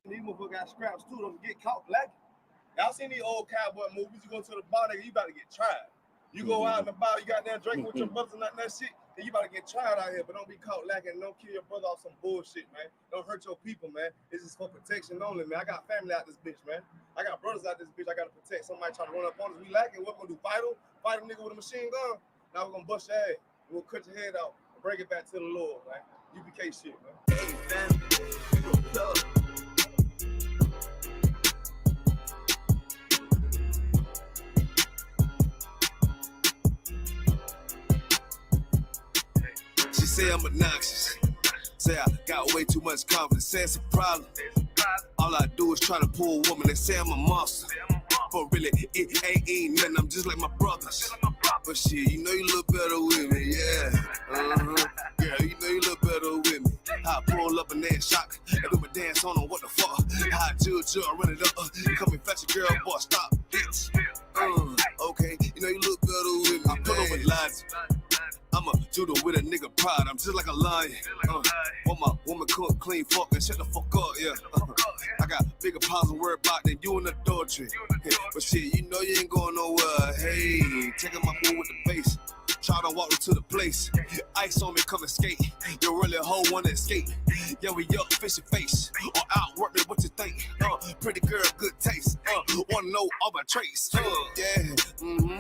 These motherfuckers got scraps too. Don't get caught lacking. Y'all seen these old cowboy movies? You go to the bar, nigga, you about to get tried. You go out in the bar, you got there drinking with your brothers and that shit, then you about to get tried out here. But don't be caught lacking. Don't kill your brother off some bullshit, man. Don't hurt your people, man. This is for protection only, man. I got family out this bitch, man. I got brothers out this bitch. I got to protect. Somebody trying to run up on us. We lacking. What we gonna do? Fight him? Fight a nigga with a machine gun? Now we're gonna bust your ass. We'll cut your head out and bring it back to the Lord, man. UPK shit, man. Hey, fam. She say I'm obnoxious. Say I got way too much confidence. Say it's a problem. All I do is try to pull a woman and say I'm a monster. But really, it ain't nothing. I'm just like my brothers. But shit, you know you look better with me, yeah. Yeah, you know you look better with me. I pull up and then shock. I do my dance on them, what the fuck? I judge, I run it up. Come and fetch a girl, boy, stop, bitch. Okay, you know you look better with me. I put on with lies. I'm a judo with a nigga pride. I'm just like a lion. Want my woman cook, clean, fuck, and shut the fuck up, yeah. I got bigger problems to worry about than you in adultery. But shit, you know you ain't going nowhere. Hey, checking my move with the bass. Try to walk to the place. Ice on me, come and skate. You really a hoe wanna escape. Yeah, we up, fish your face. Or outwork me, what you think? Pretty girl, good taste. Wanna know all my traits. Yeah,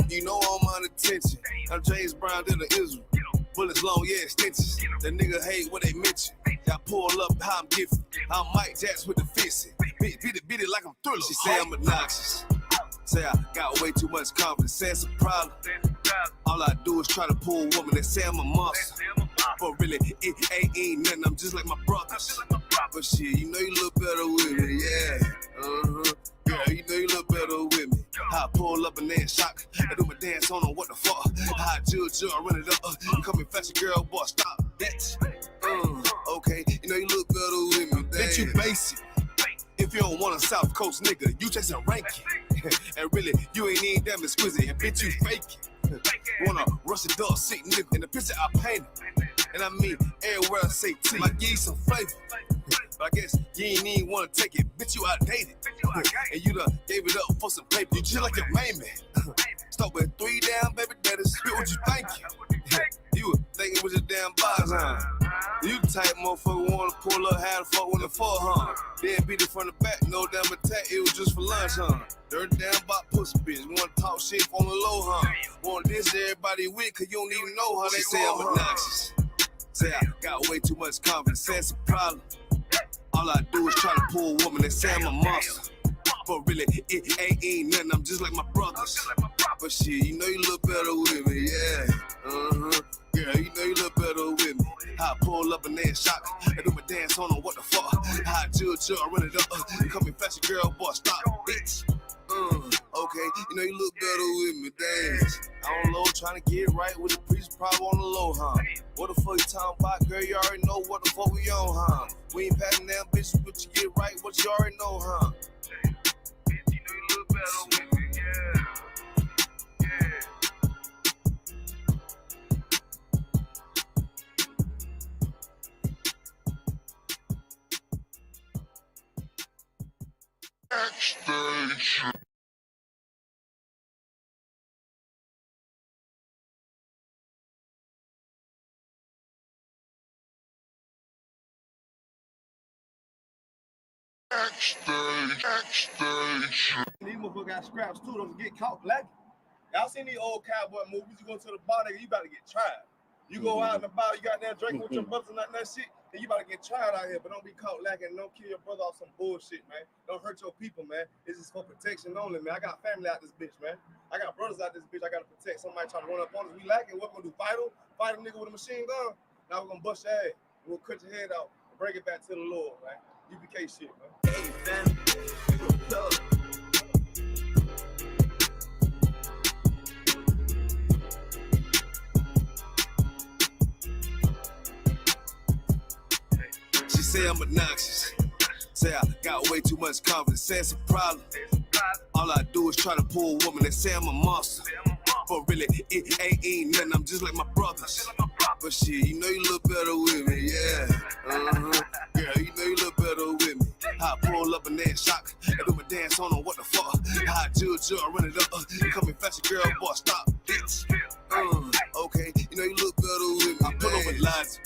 you know I'm on attention. I'm James Brown in the Israel. Bullets long, yeah, stitches. The nigga hate what they mention. Y'all pull up how I'm gifted. I'm Mike Jacks with the fisting. Beat it like I'm Thriller. She say I'm obnoxious. Say I got way too much confidence. Say it's a problem. All I do is try to pull a woman and say I'm a monster. But really, it ain't nothing. I'm just like my brothers. But shit, you know you look better with me, yeah. Yeah, you know you look better with me. I pull up and then shock. I do my dance on them, what the fuck? I judge, I run it up. Come and fetch a girl, boy, stop, bitch. Okay, you know you look better with me, bitch, you basic. If you don't want a South Coast nigga, you just a ranking. And really, you ain't even damn exquisite. And bitch, you faking. Wanna rush a dog sick nigga in the picture I painted. And I mean, everywhere I say T, I give you some flavor. But I guess you ain't even wanna take it. Bitch, you outdated. And you done gave it up for some paper. You just like your main man. Start with 3 damn baby daddies. Spit what you thinking. You were thinking with your damn bodies, huh? You the type motherfucker wanna pull up, how the fuck when the fuck, huh? Then beat it from the back, no damn attack, it was just for lunch, huh? Dirty damn about pussy bitch, wanna talk shit on the low, huh? Want this everybody with, cause you don't even know how they say I'm obnoxious. Say I got way too much confidence, say it's a problem. All I do is try to pull a woman and say I'm a monster. But really, it ain't nothing, I'm just like my brothers. But shit, you know you look better with me, yeah. Yeah, you know you look better with me. I pull up and then shock. I do my dance on them, what the fuck? I judge, I run it up. Come and fetch a girl, boy, stop, bitch. Okay, you know you look better with me, dance. I don't know, trying to get right with the priest, probably on the low, huh? What the fuck you talking about, girl? You already know what the fuck we on, huh? We ain't passing down bitches, but you get right, what you already know, huh? Bitch, you know you look better with me, yeah. Backstage. These motherfuckers got scraps too. Don't get caught lacking. Y'all seen these old cowboy movies? You go to the bar, nigga, you about to get tried. You go out in the bar, you got there drinking with your brothers and that shit, then you about to get tried out here. But don't be caught lacking. Don't kill your brother off some bullshit, man. Don't hurt your people, man. This is for protection only, man. I got family out this bitch, man. I got brothers out this bitch. I got to protect. Somebody trying to run up on us. We lacking. What we gonna do? Fight him? Fight a nigga with a machine gun? Now we're gonna bust your ass. We'll cut your head out and bring it back to the Lord, man. UPK shit, man. Hey, fam. She say I'm obnoxious. Say I got way too much confidence. Say it's a problem. All I do is try to pull a woman and say I'm a monster. But really, it ain't nothing. I'm just like my brothers. But shit, you know you look better with me, yeah. Yeah, you know you look better with me. I pull up and then shock. I do my dance on them, what the fuck? How I judge, run it up. Come and fetch a girl, boy, stop, bitch. Okay, you know you look better with me. I pull over lines.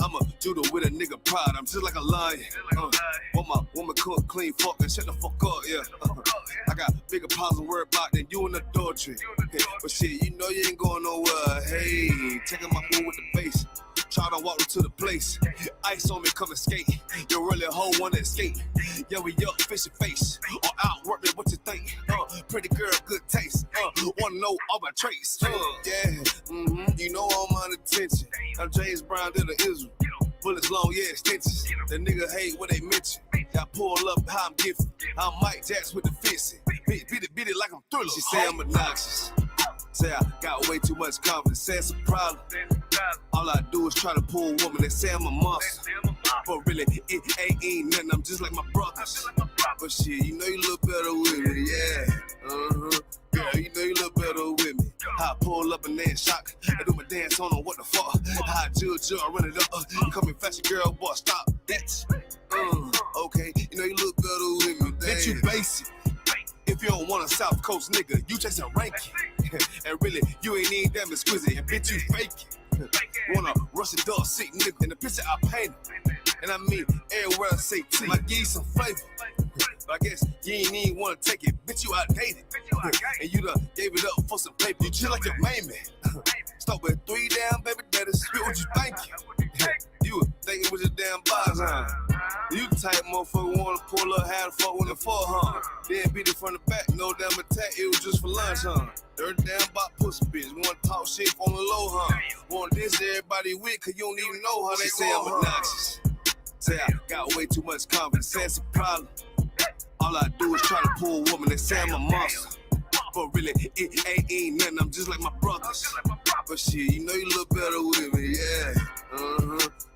I'm a judo with a nigga pride. I'm just like a lion. Want my woman cook, clean, fuck, and shut the fuck up, yeah. I got bigger problems to worry about than you in adultery. But shit, you know you ain't going nowhere. Hey, checking my move with the bass. Try to walk to the place. Ice on me, come and skate. You really hoe wanna escape. Yeah, we up, fish your face. Or outwork me, what you think? Pretty girl, good taste. Wanna know all my traits. You know I'm on attention. I'm James Brown, to the Israel. Bullets long, yeah, extensions. The nigga hate what they mention. I pull up how I'm gifted. I'm Mike Jackson with the fist. Beat it like I'm Thriller. She say I'm obnoxious. Say I got way too much confidence. Say it's a problem. All I do is try to pull a woman. They say I'm a monster. But really, it ain't nothing. I'm just like my brothers. But shit, you know you look better with me, yeah. Girl, you know you look better with me. How I pull up and then shock. I do my dance on them, what the fuck? How I judge, run it up. Come and fetch a girl, boy, stop, bitch. Okay, you know you look better with me. Bitch, you basic. If you don't want a South Coast nigga, you chasing ranking. And really, you ain't even damn exquisite. And bitch, you fake it. Wanna rush a dog seat nigga in the picture I painted. And I mean, everywhere I say T, I give you some flavor. But I guess you ain't even wanna take it. Bitch, you outdated. And you done gave it up for some paper. You just like your main man. Start with 3 damn baby daddies. Spit what you thinking. You were thinking with your damn bars, huh? You the type motherfucker wanna pull up, have the fuck with the fuck, huh? Then beat it from the back, no damn attack, it was just for lunch, huh? Third damn bot pussy bitch, wanna talk shit on the low, huh? Want this everybody with, cause you don't even know how they say I'm obnoxious. Say I got way too much confidence, say it's a problem. All I do is try to pull a woman, they say I'm a monster. But really, it ain't nothing, I'm just like my brothers. But shit, you know you look better with me, yeah.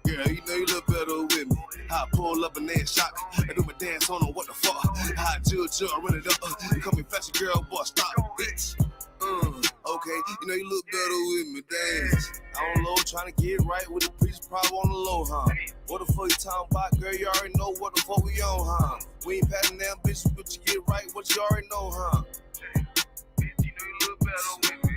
Girl, you know you look better with me. How I pull up and then shock. I do my dance on them, what the fuck? How I judge, run it up. Come and fetch a girl, boy, stop, bitch. Okay, you know you look better with me, dance. On low, trying to get right with the preacher, probably on the low, huh? What the fuck you talking about, girl? You already know what the fuck we on, huh? We ain't patting down bitches, but you get right, what you already know, huh? Bitch, you know you look better with me.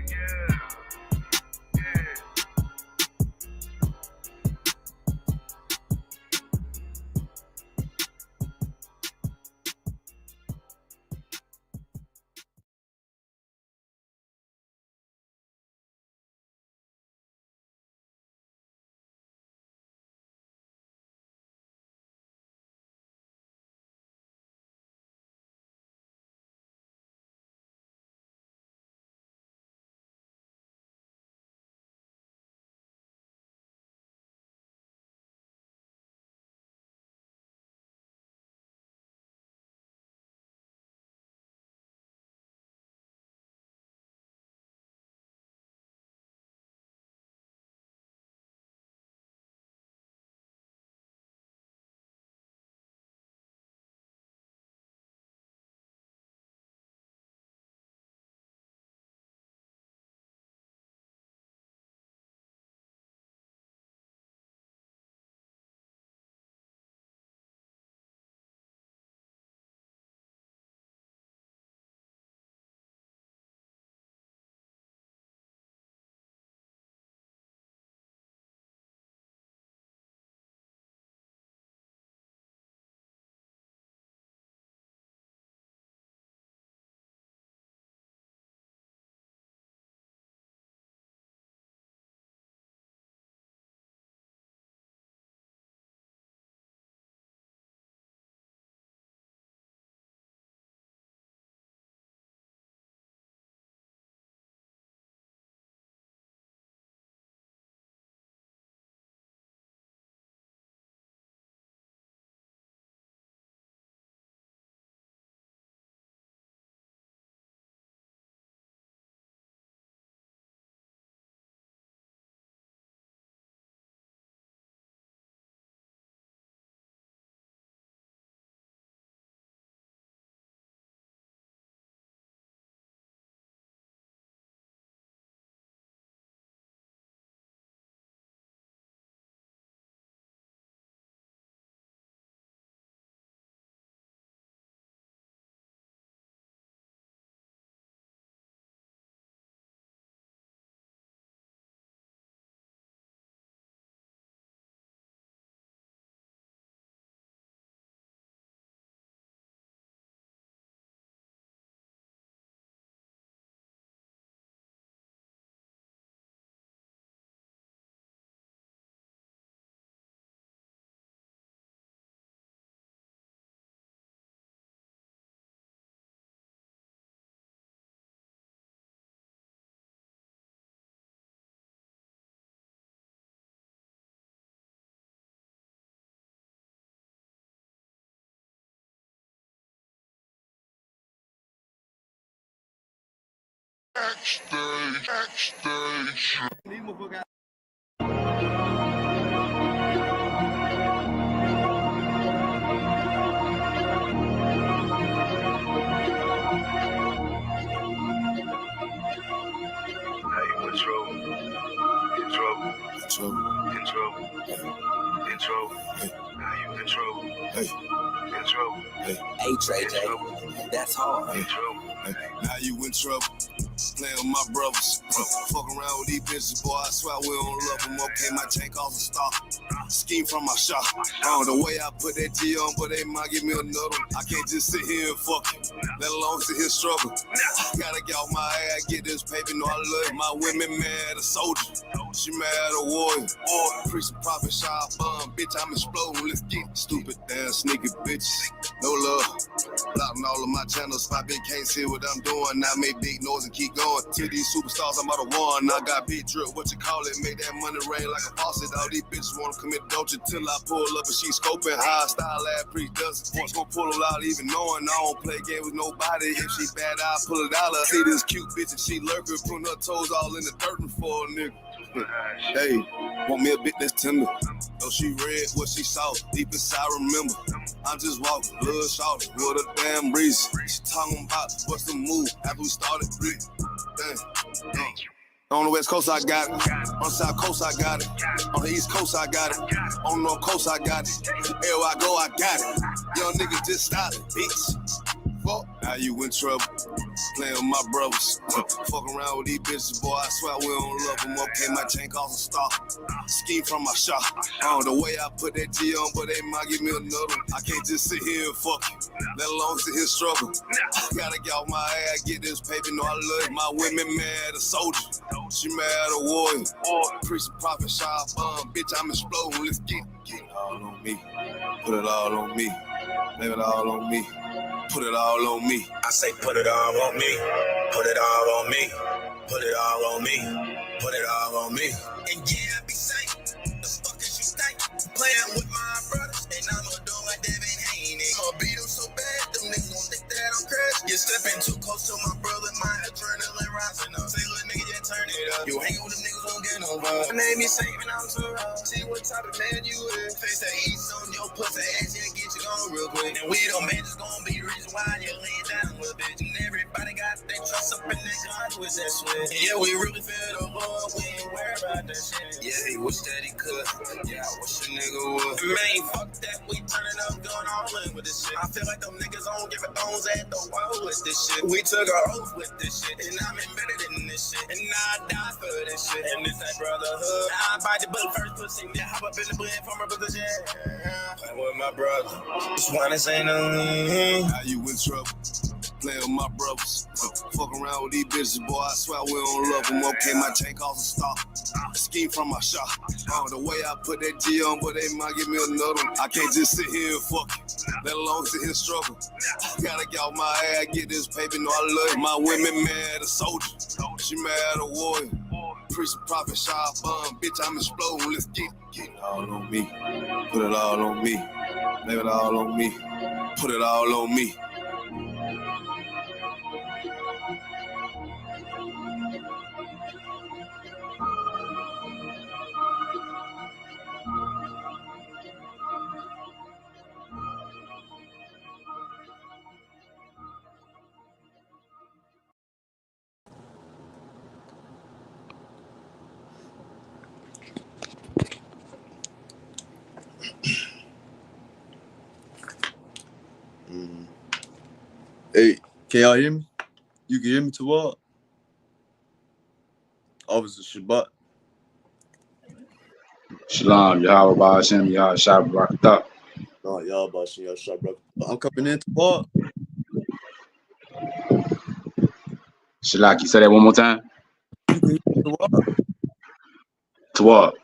These motherfuckers. Hey, Trey J, that's hard. Now you in trouble. Playing with my brothers. Fuck around with these bitches, boy. I swear we don't love them. Okay, my chain cost a star. Scheme from my shop. The way I put that G on, but they might give me another. I can't just sit here and fuck it, let alone sit here struggle. Gotta get off my ass, get this paper, no I love it. My women mad, a soldier. She mad, a warrior. Preach a prophet, shot bomb. Bitch, I'm exploding. Let's get stupid, damn sneaky bitches. No love. Blocking all of my channels. 5 big can't see what I'm doing. I make big noise and keep going. To these superstars, I'm out of one. I got big drip, what you call it? Make that money rain like a faucet. All these bitches wanna commit adultery till I pull up and she scoping. High style ass preach does it. Once gon' pull her out even knowing I don't play game with nobody. If she bad, I'll pull it out. See this cute bitch and she lurking, putting her toes all in the dirt for a nigga. Hey, want me a bit that's tender. Though she read what she saw, deep inside remember. I'm just walking, blood short, with a damn reason. She talking about what's the move after we started breathing. Damn. On the West Coast, I got it. On the South Coast, I got it. On the East Coast, I got it. On the North Coast, I got it. Everywhere I go, I got it. Young nigga just started, bitch. Fuck, now you in trouble. Playing with my brothers. Fuck around with these bitches, boy. I swear we don't love them. Okay, my chain cost a star. Scheme from my shop. The way I put that G on, but they might give me another. I can't just sit here and fuck it, let alone sit here struggle. Gotta get off my ass, get this paper, no I love it. My women mad, a soldier. She mad, a warrior. Preach a prophet, shot bomb. Bitch, I'm exploding. Let's get it all on me. Put it all on me. Lay it all on me. Put it all on me. I say put it all on me. Put it all on me. Put it all on me. Put it all on me. And yeah, I be safe. The fuck is you think? Playing with my brothers, and I'ma do like Devin Haney. I'ma beat them so bad, them niggas gon' think that I'm crazy. You stepping too close to my brother, my adrenaline rising up. Say little nigga, just turn it up. You hanging with them niggas, won't get no love. My name is saving, I'm too rough. See what type of man you is. Face that east on your pussy ass, yeah, get you gone real quick. And we don't man just gon' be reason why you laying down with bitch. And everybody got their trust up in their guns with that shit. Yeah, we really feel the love, we ain't worried about that shit. Yeah, he wish that he could. Yeah, I wish a nigga would. Man, fuck that, we turning up, going all in with this shit. I feel like them niggas don't give a bones at the wall with this shit. We took our oath with this shit, and I'm embedded in this shit. And now I die for this shit. And this ain't brotherhood. Now I bite the bullet first pussy, then hop up in the blend from my brother's yeah. I'm with my brother. Just wanna say no. Now you in trouble. Playing with my brothers. Fuck around with these bitches, boy. I swear we don't love them. Okay, my chain cost a star. Scheme from my shop. The way I put that G on, but they might give me another. I can't just sit here and fuck it, let alone sit here and struggle. Gotta get off my ass, get this paper, no I love it. My women mad, a soldier. She mad, a warrior. Preach a prophet, shot bomb. Bitch, I'm exploding. Let's get it all on me. Put it all on me. Lay it all on me. Put it all on me. Hey, can y'all hear me? You can hear me too well? Officer Shabbat. Shalom, Yahweh Ba'ashem, Yahweh Shah Barakatah. No, y'all about y'all Shabbat. I'm coming in too well. Shalak, you say that one more time? You can hear me too well. To what?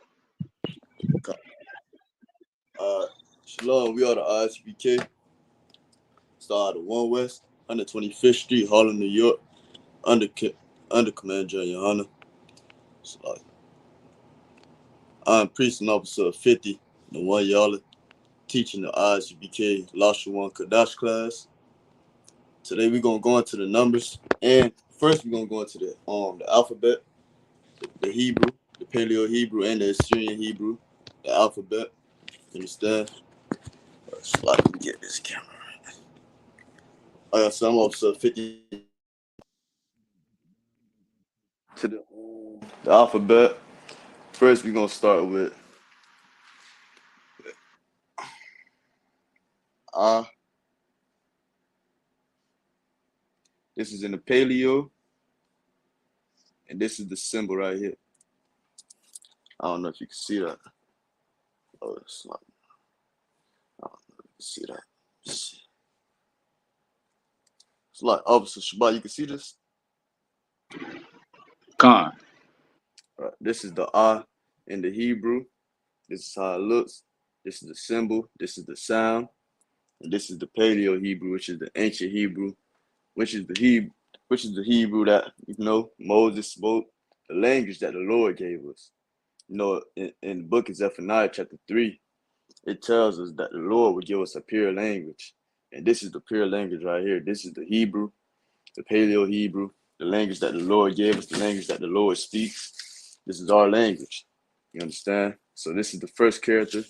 Shalom, we are the I.S.U.P.K. Started 1 West, 125th Street, Harlem, New York, under Command General YAHANNA. So, I'm priest and officer of 50, the one y'all teaching the I.S.U.P.K. Lashawan Qadash class. Today we're going to go into the numbers and First, we're gonna go into the alphabet, the Hebrew, the Paleo Hebrew, and the Assyrian Hebrew. The alphabet. Understand? So I can get this camera. I got some of 50 to the alphabet. First, we're gonna start with Ah. This is in the Paleo, and this is the symbol right here. I don't know if you can see that. Oh, it's not. I don't know if you can see that. It's like Officer Shabbat. You can see this? Con. Right. This is the Ah in the Hebrew. This is how it looks. This is the symbol. This is the sound. And this is the Paleo Hebrew, which is the ancient Hebrew, which is the Hebrew that, Moses spoke, the language that the Lord gave us. In the book of Zephaniah, chapter 3, it tells us that the Lord would give us a pure language. And this is the pure language right here. This is the Hebrew, the Paleo Hebrew, the language that the Lord gave us, the language that the Lord speaks. This is our language. You understand? So this is the first character,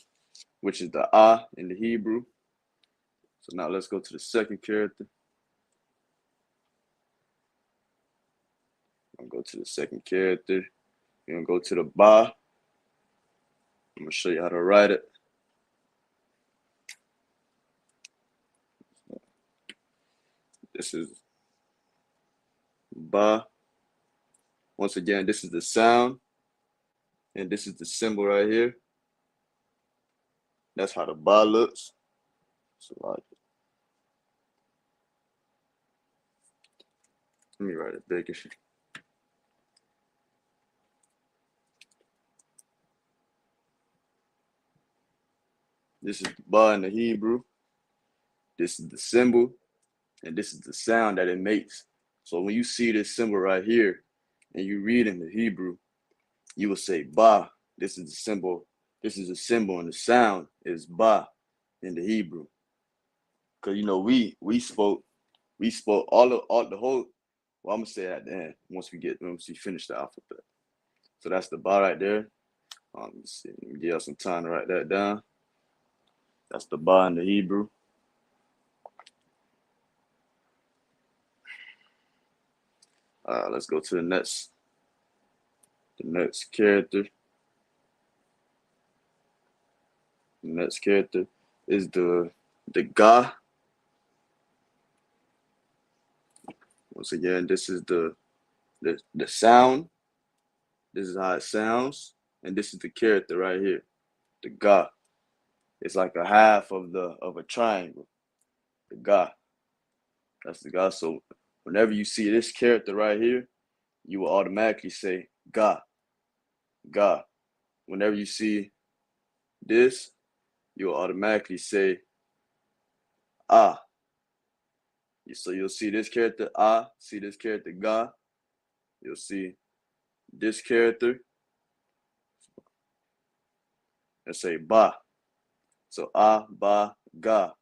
which is the Ah in the Hebrew. So now let's go to the second character. I'm gonna go to the second character. We're gonna go to the Ba. I'm gonna show you how to write it. This is Ba. Once again, this is the sound, and this is the symbol right here. That's how the Ba looks. So like, let me write it bigger. This is the Ba in the Hebrew. This is the symbol, and this is the sound that it makes. So when you see this symbol right here, and you read in the Hebrew, you will say Ba. This is the symbol. This is a symbol, and the sound is Ba in the Hebrew. Because we spoke all the whole. Well, I'm gonna say at the end once we finish the alphabet. So that's the Ba right there. Let me see. Let me give you some time to write that down. That's the Ba in the Hebrew. Let's go to the next character. The next character is the Ga. Once again, this is the sound. This is how it sounds, and this is the character right here, the Ga. It's like a half of a triangle. The Ga. That's the Ga. So whenever you see this character right here, you will automatically say Ga. Ga. Whenever you see this, you will automatically say Ah. So you'll see this character Ah, see this character Ga. You'll see this character and say Ba. So Ah, Ba, Ga.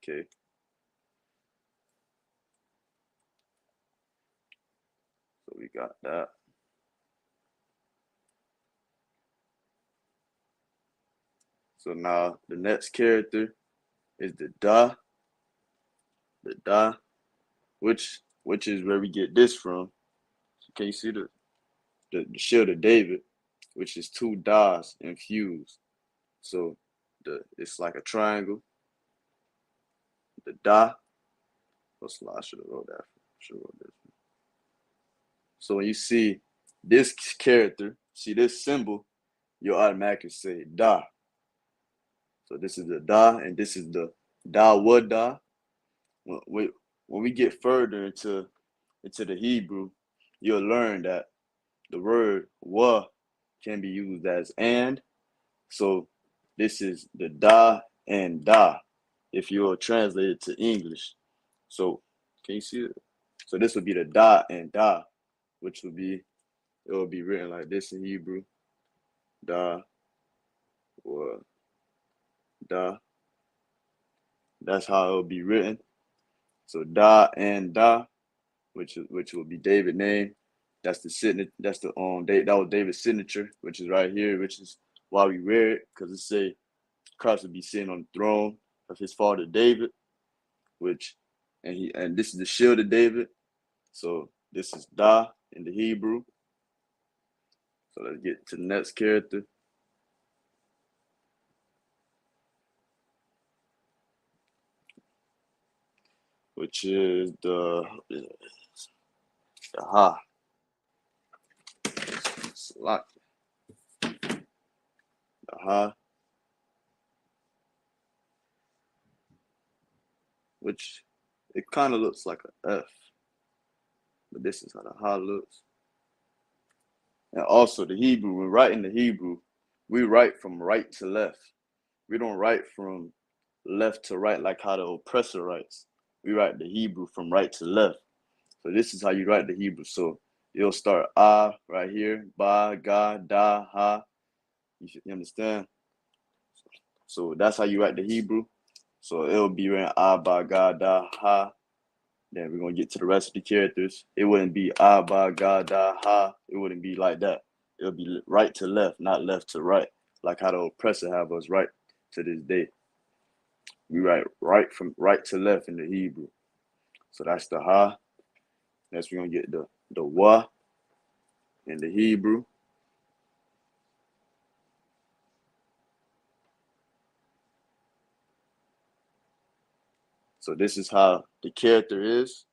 Okay. So we got that. So now the next character is the Da. The Da, which is where we get this from. So can you see the shield of David, which is two Das infused. So it's like a triangle. The Da. I should have wrote that. So when you see this character, see this symbol, you automatically say Da. So this is the Da, and this is the Da Wad Da. When we get further into the Hebrew, you'll learn that the word Wa can be used as and. So this is the Da and Da, if you'll translate it to English. So can you see it? So this would be the Da and Da, which would be, it will be written like this in Hebrew. Da or Da. That's how it will be written. So Da and Da which will be David's name. That's the signature. That's the that was David's signature, which is right here, which is why we wear it, because it say Christ will be sitting on the throne of his father David, and this is the shield of David. So this is Da in the Hebrew. So let's get to the next character. Which is the Ha. The Ha. Which it kind of looks like an F. But this is how the Ha looks. And also the Hebrew, when writing the Hebrew, we write from right to left. We don't write from left to right like how the oppressor writes. We write the Hebrew from right to left. So this is how you write the Hebrew. So you'll start right here, Ba, Ga, Da, Ha. You understand? So that's how you write the Hebrew. So it'll be written Ba, Ga, Da, Ha. Then we're going to get to the rest of the characters. It wouldn't be Ba, Ga, Da, Ha. It wouldn't be like that. It'll be right to left, not left to right, like how the oppressor have us right to this day. We write right from right to left in the Hebrew. So that's the Ha. Next, we're going to get the Wa in the Hebrew. So this is how the character is.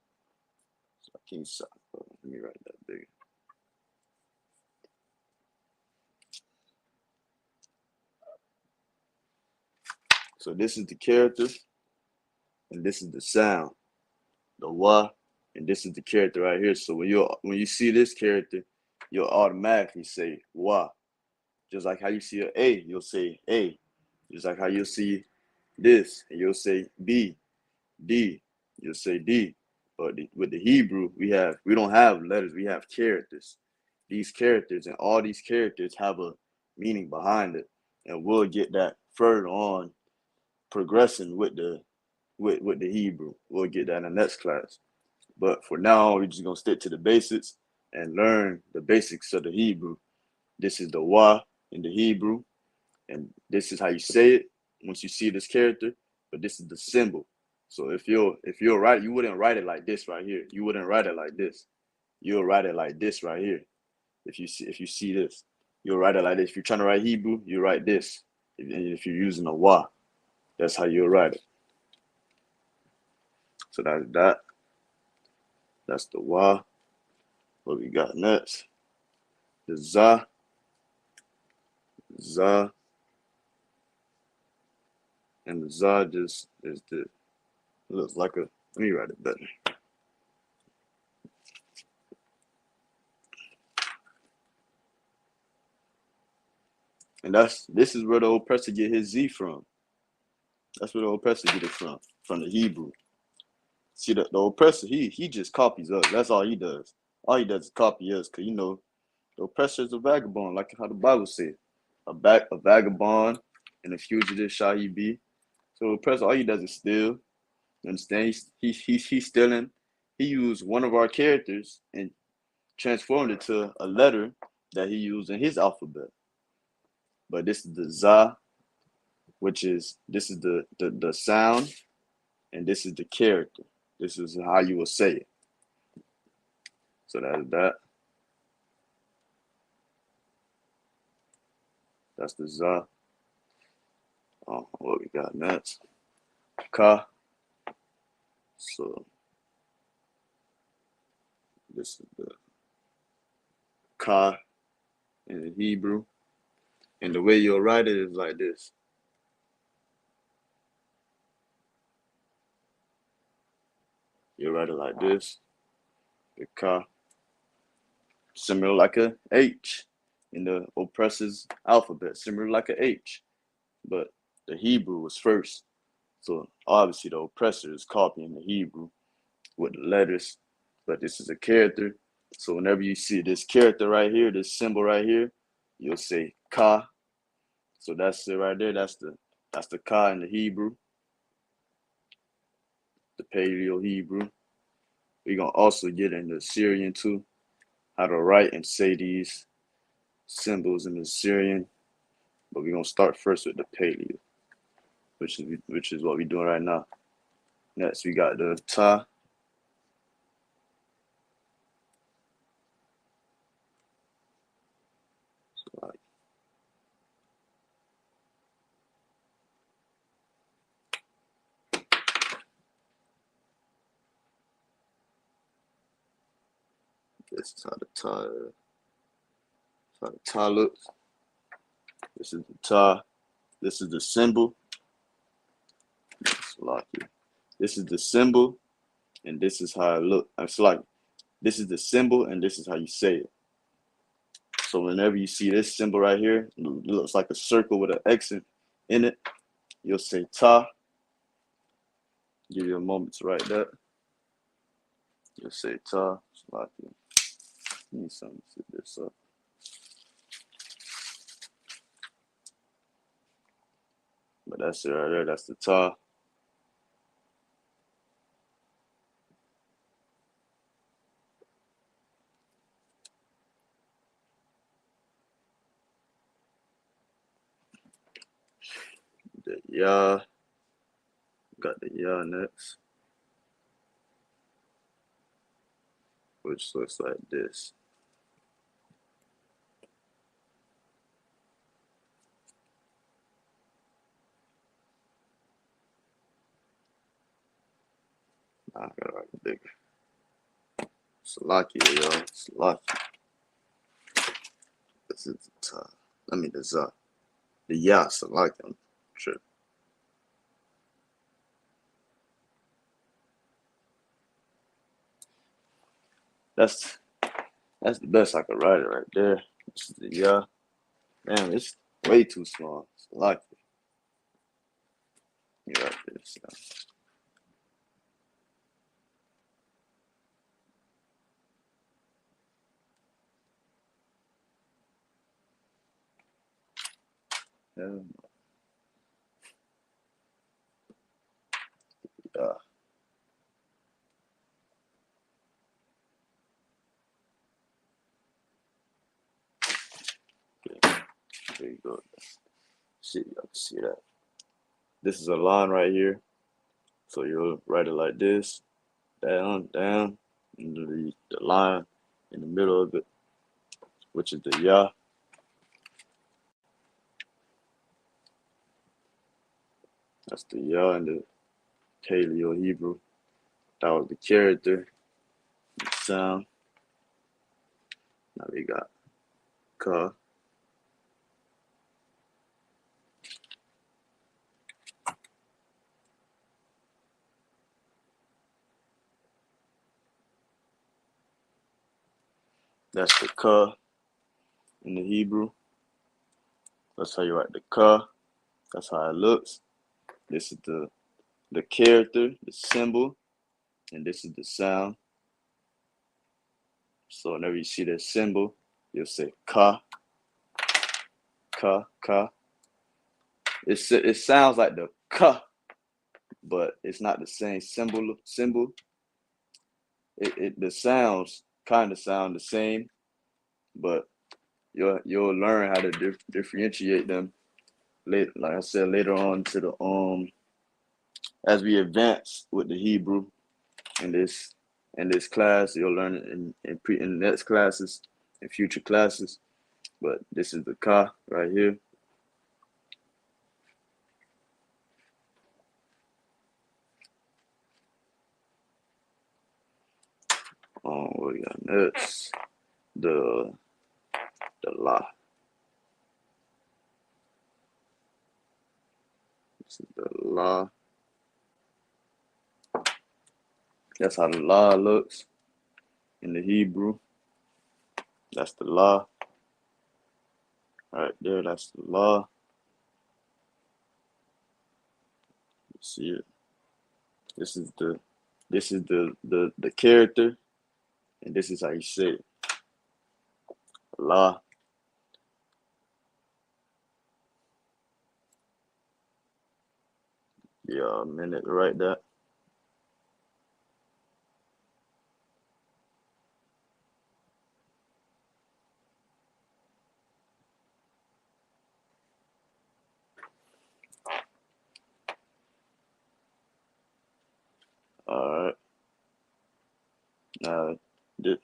So I can't stop. Let me write that bigger. So this is the character, and this is the sound, the Wa, and this is the character right here. So when you see this character, you'll automatically say Wa. Just like how you see an A, you'll say A. Just like how you'll see this, and you'll say B, D, you'll say D. But with the Hebrew, we don't have letters, we have characters. These characters and all these characters have a meaning behind it, and we'll get that further on, progressing with the Hebrew. We'll get that in the next class. But for now, we're just gonna stick to the basics and learn the basics of the Hebrew. This is the Wa in the Hebrew, and this is how you say it once you see this character. But this is the symbol. So if you're right, you wouldn't write it like this right here. You wouldn't write it like this. You'll write it like this right here. If you see this, you'll write it like this. If you're trying to write Hebrew, you write this. If you're using a Wa, that's how you'll write it. So that's that. That's the Wa. What we got next? The Za. Za. And the Za just is looks like a, let me write it better. And this is where the oppressor get his Z from. That's where the oppressor get it from the Hebrew. See, the oppressor, he just copies us. That's all he does. All he does is copy us, because, the oppressor is a vagabond, like how the Bible says. A vagabond and a fugitive shall he be. So the oppressor, all he does is steal. You understand? He's stealing. He used one of our characters and transformed it to a letter that he used in his alphabet. But this is the Za, this is the sound, and this is the character. This is how you will say it. So that's that. That's the Za. What we got next? Ka. So this is the Ka in the Hebrew. And the way you'll write it is like this. You write it like this. The Ka. Similar like a H in the oppressor's alphabet. Similar like a H. But the Hebrew was first. So obviously the oppressor is copying the Hebrew with the letters. But this is a character. So whenever you see this character right here, this symbol right here, you'll say Ka. So that's it right there. That's the Ka in the Hebrew. The Paleo Hebrew. We're gonna also get into Syrian too, how to write and say these symbols in the Syrian. But we're gonna start first with the Paleo, which is what we're doing right now. Next, we got the Ta. This is how the Ta looks. This is the Ta. This is the symbol. This is the symbol, and this is how it looks. It's like this is the symbol, and this is how you say it. So whenever you see this symbol right here, it looks like a circle with an X in it. You'll say Ta. Give you a moment to write that. You'll say Ta. Need something to set this up. But that's it right there. That's the Ta. The Ya. Got the Ya next, which looks like this. I gotta write it bigger. Salakia, y'all. Salakia. This is the Ta. I mean the Za. The Ya, Salakia. I'm sure. That's the best I could write it right there. This is the Ya. Damn, it's way too small. Salakia. You write this. Yeah. Ya. Okay. There you go. See, y'all can see that. This is a line right here. So you'll write it like this, down, and the line in the middle of it, which is the Ya. That's the Ya in the Paleo Hebrew. That was the character, the sound. Now we got Ka. That's the Ka in the Hebrew. That's how you write the Ka. That's how it looks. This is the character, the symbol, and this is the sound. So whenever you see that symbol, you'll say Ka, Ka, Ka. It sounds like the Ka, but it's not the same symbol. The sounds kind of sound the same, but you'll learn how to differentiate them later. Like I said, later on to the as we advance with the Hebrew in this class, you'll learn it in the next classes and future classes. But this is the Ka right here. What we got next? The La. This is the La. That's how the La looks in the Hebrew. That's the La. Right there, that's the La. You see it. This is the character, and this is how you say it. La. Yeah, a minute to write that. Did,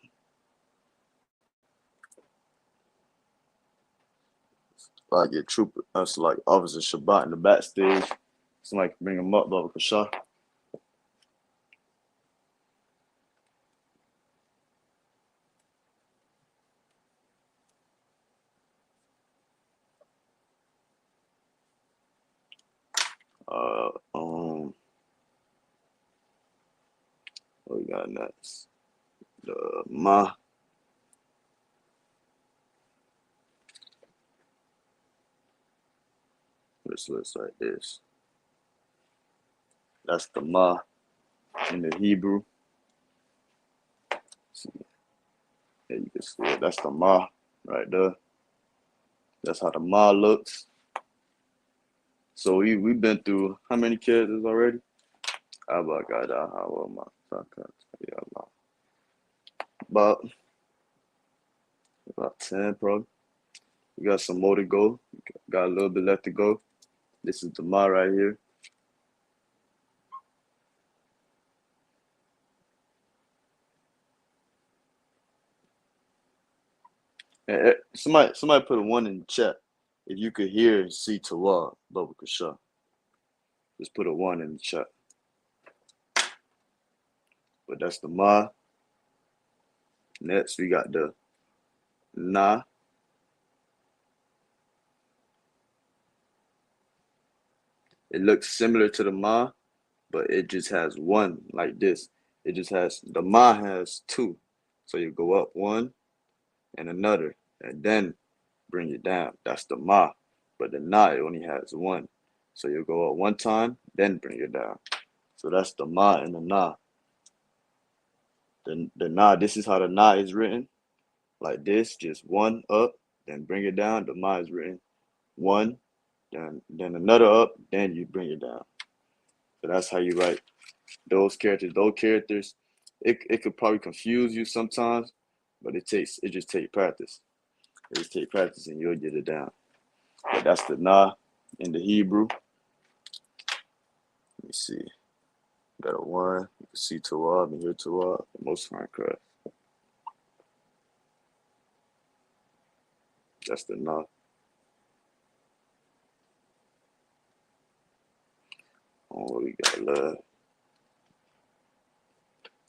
like get trooper, us like Officer Shabbat in the backstage. Somebody bring him up, Baba Kasha. What we got next? The Ma. This looks like this. That's the Ma in the Hebrew. See, yeah, you can see it. That's the Ma right there. That's how the Ma looks. So we've been through how many characters already? About 10 probably. We got some more to go. Got a little bit left to go. This is the Ma right here. And somebody put a 1 in the chat. If you could hear and see Tawad, Baba Kasha. Just put a 1 in the chat. But that's the Ma. Next we got the Na. It looks similar to the Ma, but it just has 1 like this. It just has, the Ma has 2. So you go up 1 and another, and then bring it down. That's the Ma. But the Na, it only has 1. So you go up 1 time, then bring it down. So that's the Ma and the Na. The Na, this is how the Na is written. Like this, just 1 up, then bring it down. The Ma is written 1, then another up, then you bring it down. So that's how you write those characters. Those characters, it could probably confuse you sometimes, but it just takes practice. It just takes practice and you'll get it down. But that's the Na in the Hebrew. Let me see. Got a 1. You can see Tawab and hear Tawab. Most fine craft. That's the Na. Oh, what we got left?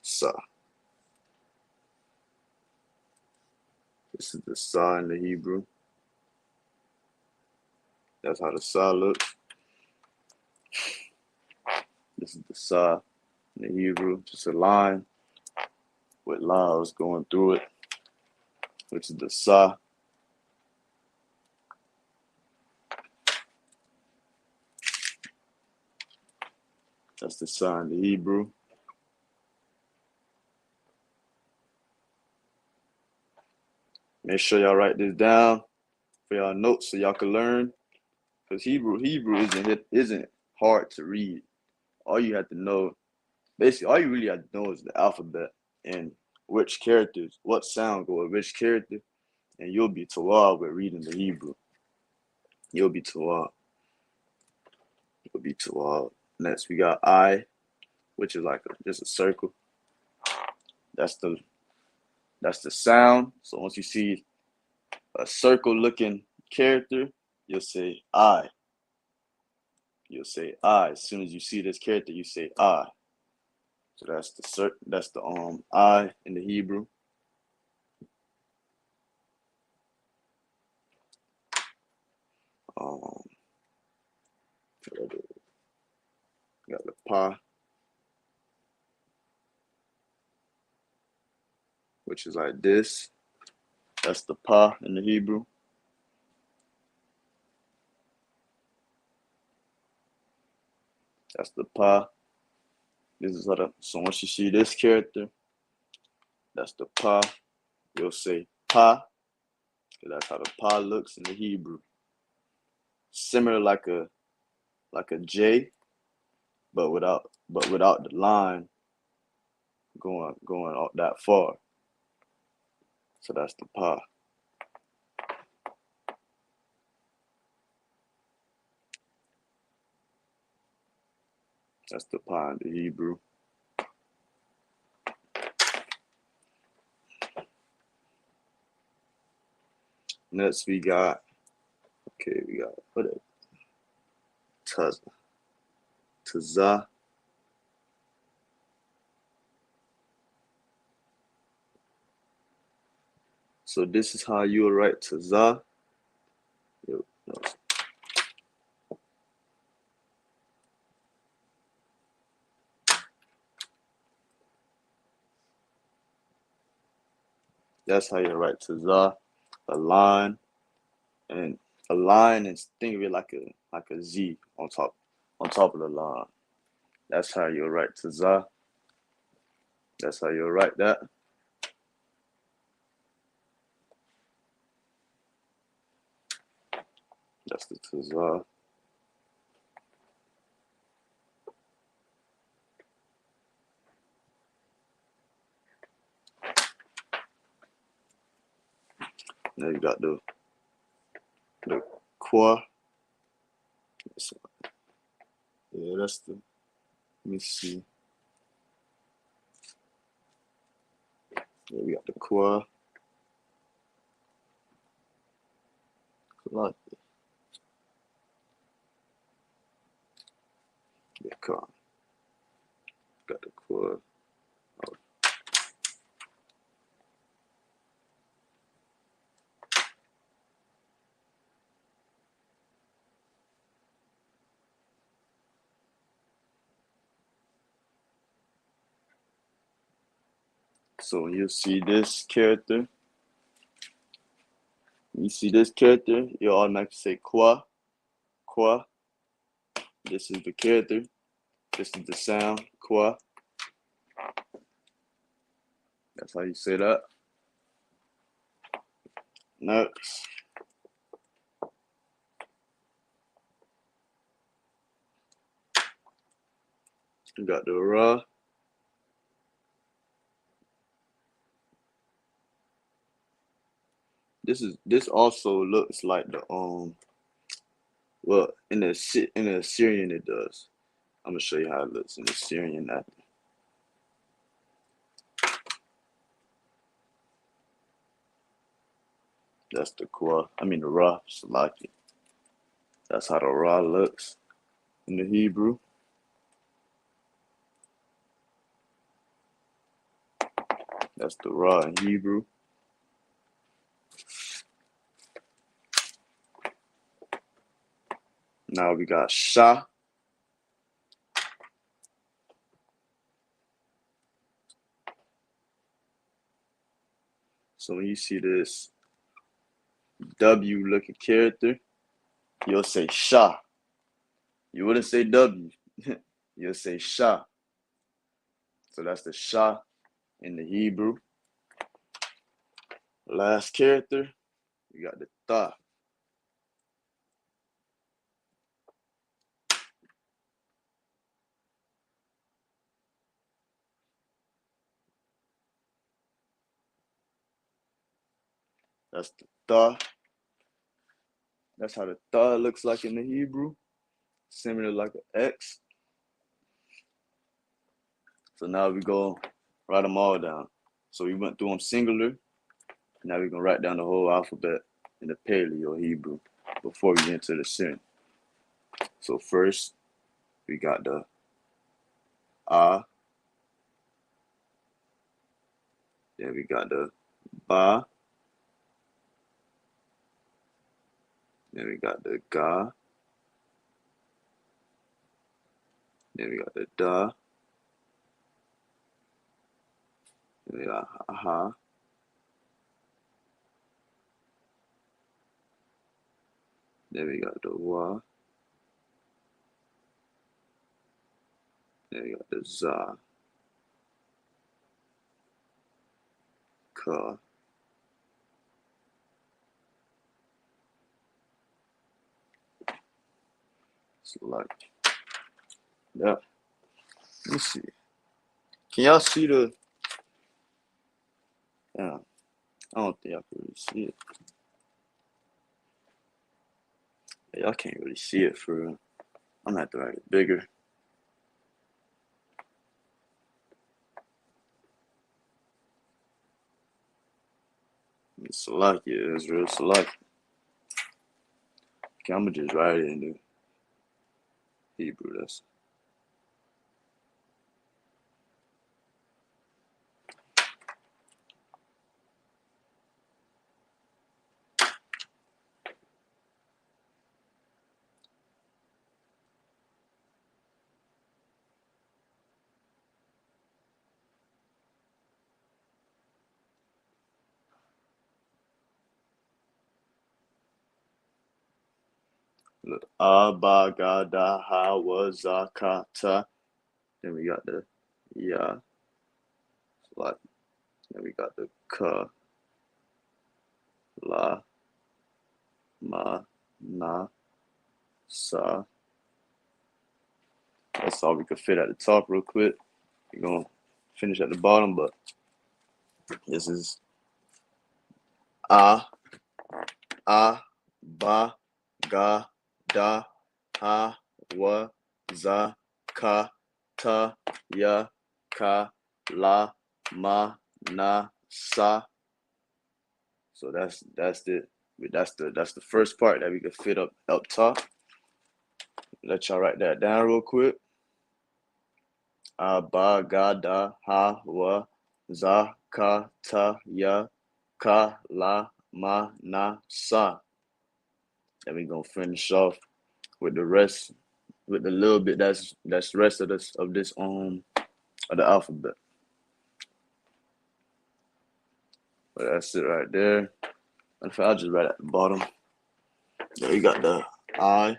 Sa. This is the Sa in the Hebrew. That's how the Sa looks. This is the Sa in the Hebrew. Just a line with lines going through it, which is the Sa. That's the Sa in the Hebrew. Make sure y'all write this down for y'all notes so y'all can learn. Because Hebrew isn't hard to read. All you have to know, basically, all you really have to know is the alphabet and which characters, what sound go with which character, and you'll be tawab with reading the Hebrew. You'll be tawab. You'll be tawab. Next, we got I, which is like just a circle. That's the sound. So once you see a circle-looking character, you'll say I. You'll say I. As soon as you see this character, you say I. So that's the I in the Hebrew. Got the Pa, which is like this. That's the Pa in the Hebrew. That's the Pa. This is so once you see this character, that's the Pa. You'll say Pa, because that's how the Pa looks in the Hebrew. Similar like a J, but without the line going out that far. So that's the Pa. That's the Pa in the Hebrew. Next we got, what is Taza. So this is how you will write Taza. That's how you write Taza. A line and think of it like a Z on top of the line. That's how you write Taza. That's how you write that. That's the Taza. Now you got the Kwa. Yeah, that's the. Let me see. Yeah, we got the Kwa. Like it. Yeah, come on. Got the Kwa. Oh. So when you see this character, you automatically say Kwa. Kwa. This is the character. This is the sound. Kwa. That's how you say that. Next. You got the Ra. This also looks like the well in the Assyrian it does. I'm gonna show you how it looks in the Assyrian. That's the Kwa. The Ra. Salaki. That's how the Ra looks in the Hebrew. That's the Ra in Hebrew. Now we got Shah. So when you see this W looking character, you'll say Shah. You wouldn't say W. You'll say Shah. So that's the Shah in the Hebrew. Last character, you got the Ta. That's the Ta. That's how the Ta looks like in the Hebrew. Similar like an X. So now we go write them all down. So we went through them singular. Now we're going to write down the whole alphabet in the Paleo Hebrew before we get into the Syrian. So first, we got the A. Then we got the Ba. Then we got the Ga. Then we got the Da. Then we got Ha. Then we got the Wa. Then we got the Za. Ka. So like that. Let me see. Can y'all see the? Yeah, I don't think y'all can really see it. Y'all can't really see it for real. I'm gonna have to write it bigger. Salakia, Israel, Salakia. Okay, I'm gonna just write it in the Hebrew. That's look. Abagadaha wazakata. Then we got the ya. Like then we got the ka la ma na sa. That's all we could fit at the top real quick. We're gonna finish at the bottom, but this is a ba ga da ha wa za ka ta ya ka la ma na sa. So that's the first part that we could fit up top. Let y'all write that down real quick. Ba ga da ha wa za ka ta ya ka la ma na sa. And we're gonna finish off with the rest, with the little bit that's rest of this of the alphabet. But that's it right there. And I'll just write at the bottom. There you got the I.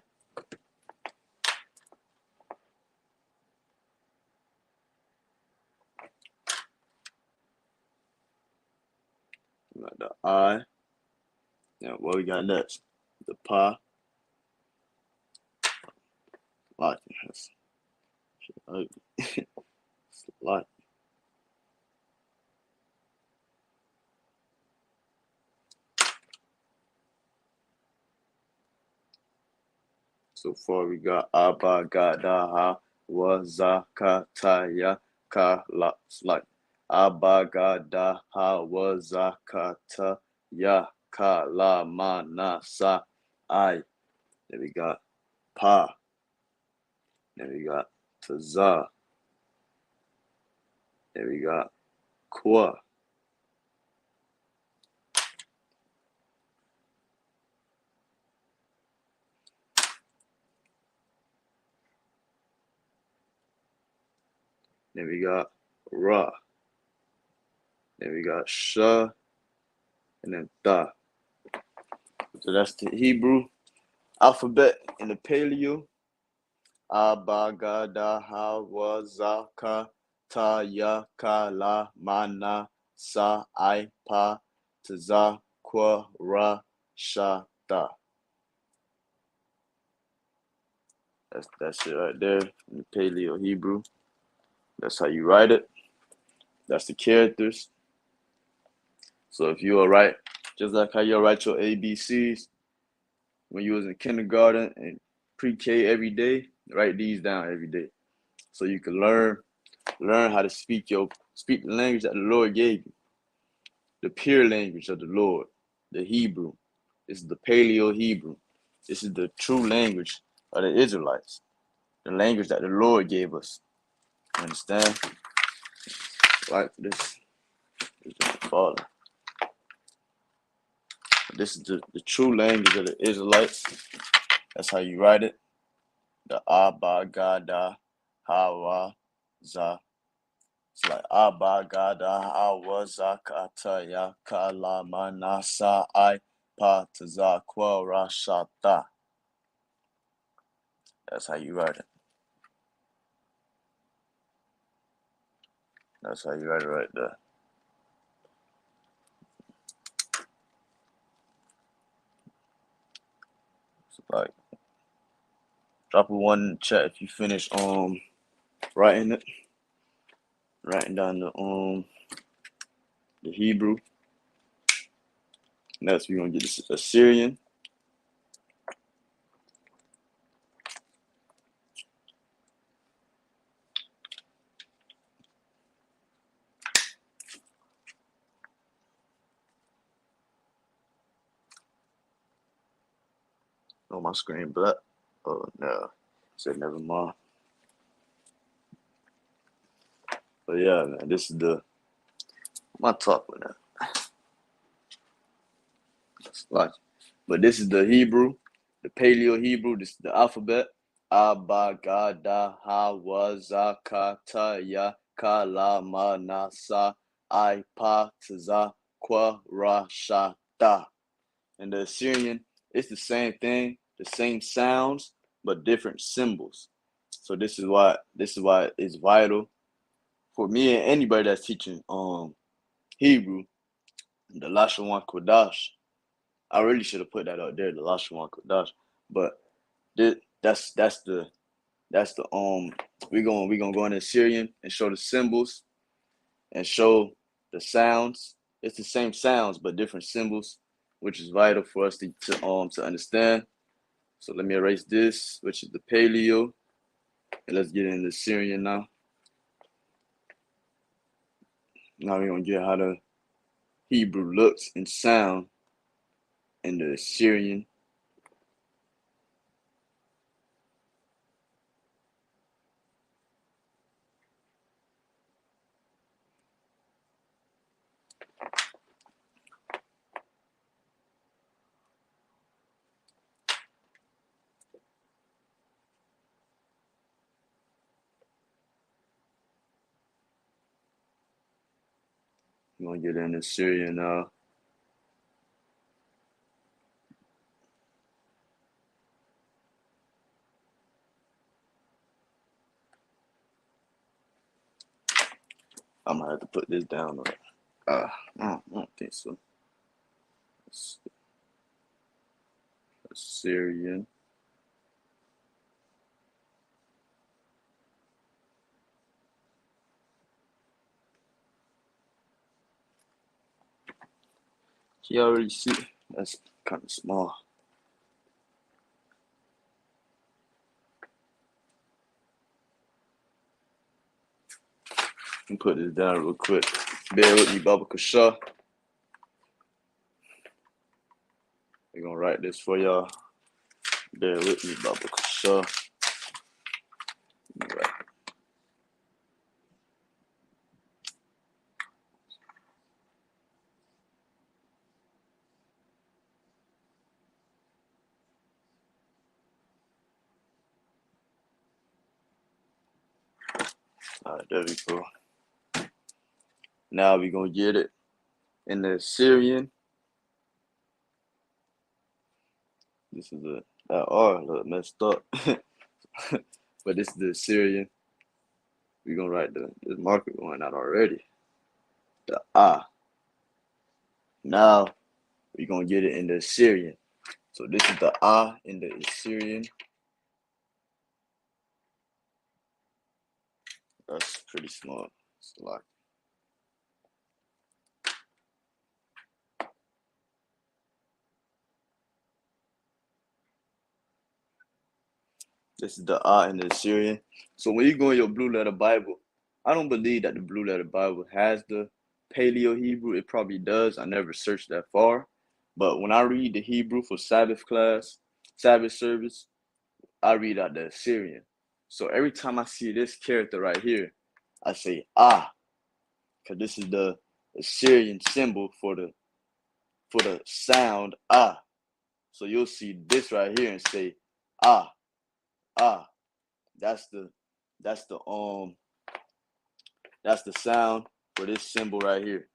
You got the I. Now what we got next? The pa. Like like. So far we got Abba Gadaha Wazakataya Ka La like Abba Gadaha Wazakata Ya Ka La Mana Sa I. Then we got Pa. Then we got Taza. Then we got Kwa. Then we got Ra. Then we got Sha. And then Ta. So that's the Hebrew alphabet in the Paleo. Abagadaha wazaka ta ya ka la mana sa I pa taza kwa ra sha ta. That's it right there in the Paleo Hebrew. That's how you write it. That's the characters. So if you will write just like how you write your ABCs when you was in kindergarten and pre-K every day, write these down every day. So you can learn how to speak the language that the Lord gave you. The pure language of the Lord, the Hebrew. This is the Paleo Hebrew. This is the true language of the Israelites. The language that the Lord gave us. Understand? Like this is the Father. This is the true language of the Israelites. That's how you write it. The Abba Gada Hawa Za. It's like Abba Gada Hawa Zakata Ya Kala Manasa I Pa Taza Kwa Rashata. That's how you write it. That's how you write it right there. So like, drop a one in the chat if you finish writing down the Hebrew. Next we're gonna get this Assyrian. Oh, my screen black. Oh no. Said never mind. But yeah, man, this is the my talk with that. But this is the Hebrew, the Paleo Hebrew. This is the alphabet. Abba Gada Hawazakataya Kalamanasa Ipataza Kwarashata. And the Assyrian, it's the same thing, the same sounds, but different symbols. So this is why it's vital for me and anybody that's teaching Hebrew, the Lashawan Qadash. I really should have put that out there, the Lashawan Qadash. But that's the we're gonna go into Syrian and show the symbols and show the sounds. It's the same sounds but different symbols, which is vital for us to understand. So let me erase this, which is the Paleo, and let's get into Syrian now. Now we're gonna get how the Hebrew looks and sound in the Syrian. We're gonna get into Syrian now. I'm gonna have to put this down. I don't think so. Syrian. You already see that's kind of small. Let me put this down real quick. Bear with me, Baba Kasha. We're gonna write this for y'all. Bear with me, Baba Kasha. Right. All right, there we go. Now we're gonna get it in the Syrian. This is that R a little messed up. But this is the Syrian. We're gonna write this marker going out already. The A. Now we're gonna get it in the Syrian. So this is the A in the Syrian. That's pretty small. It's a lot. This is the A in the Assyrian. So when you go in your blue letter Bible, I don't believe that the blue letter Bible has the Paleo Hebrew. It probably does. I never searched that far. But when I read the Hebrew for Sabbath class, Sabbath service, I read out the Assyrian. So every time I see this character right here, I say ah, because this is the Assyrian symbol for the sound ah. So you'll see this right here and say ah, ah. That's the sound for this symbol right here.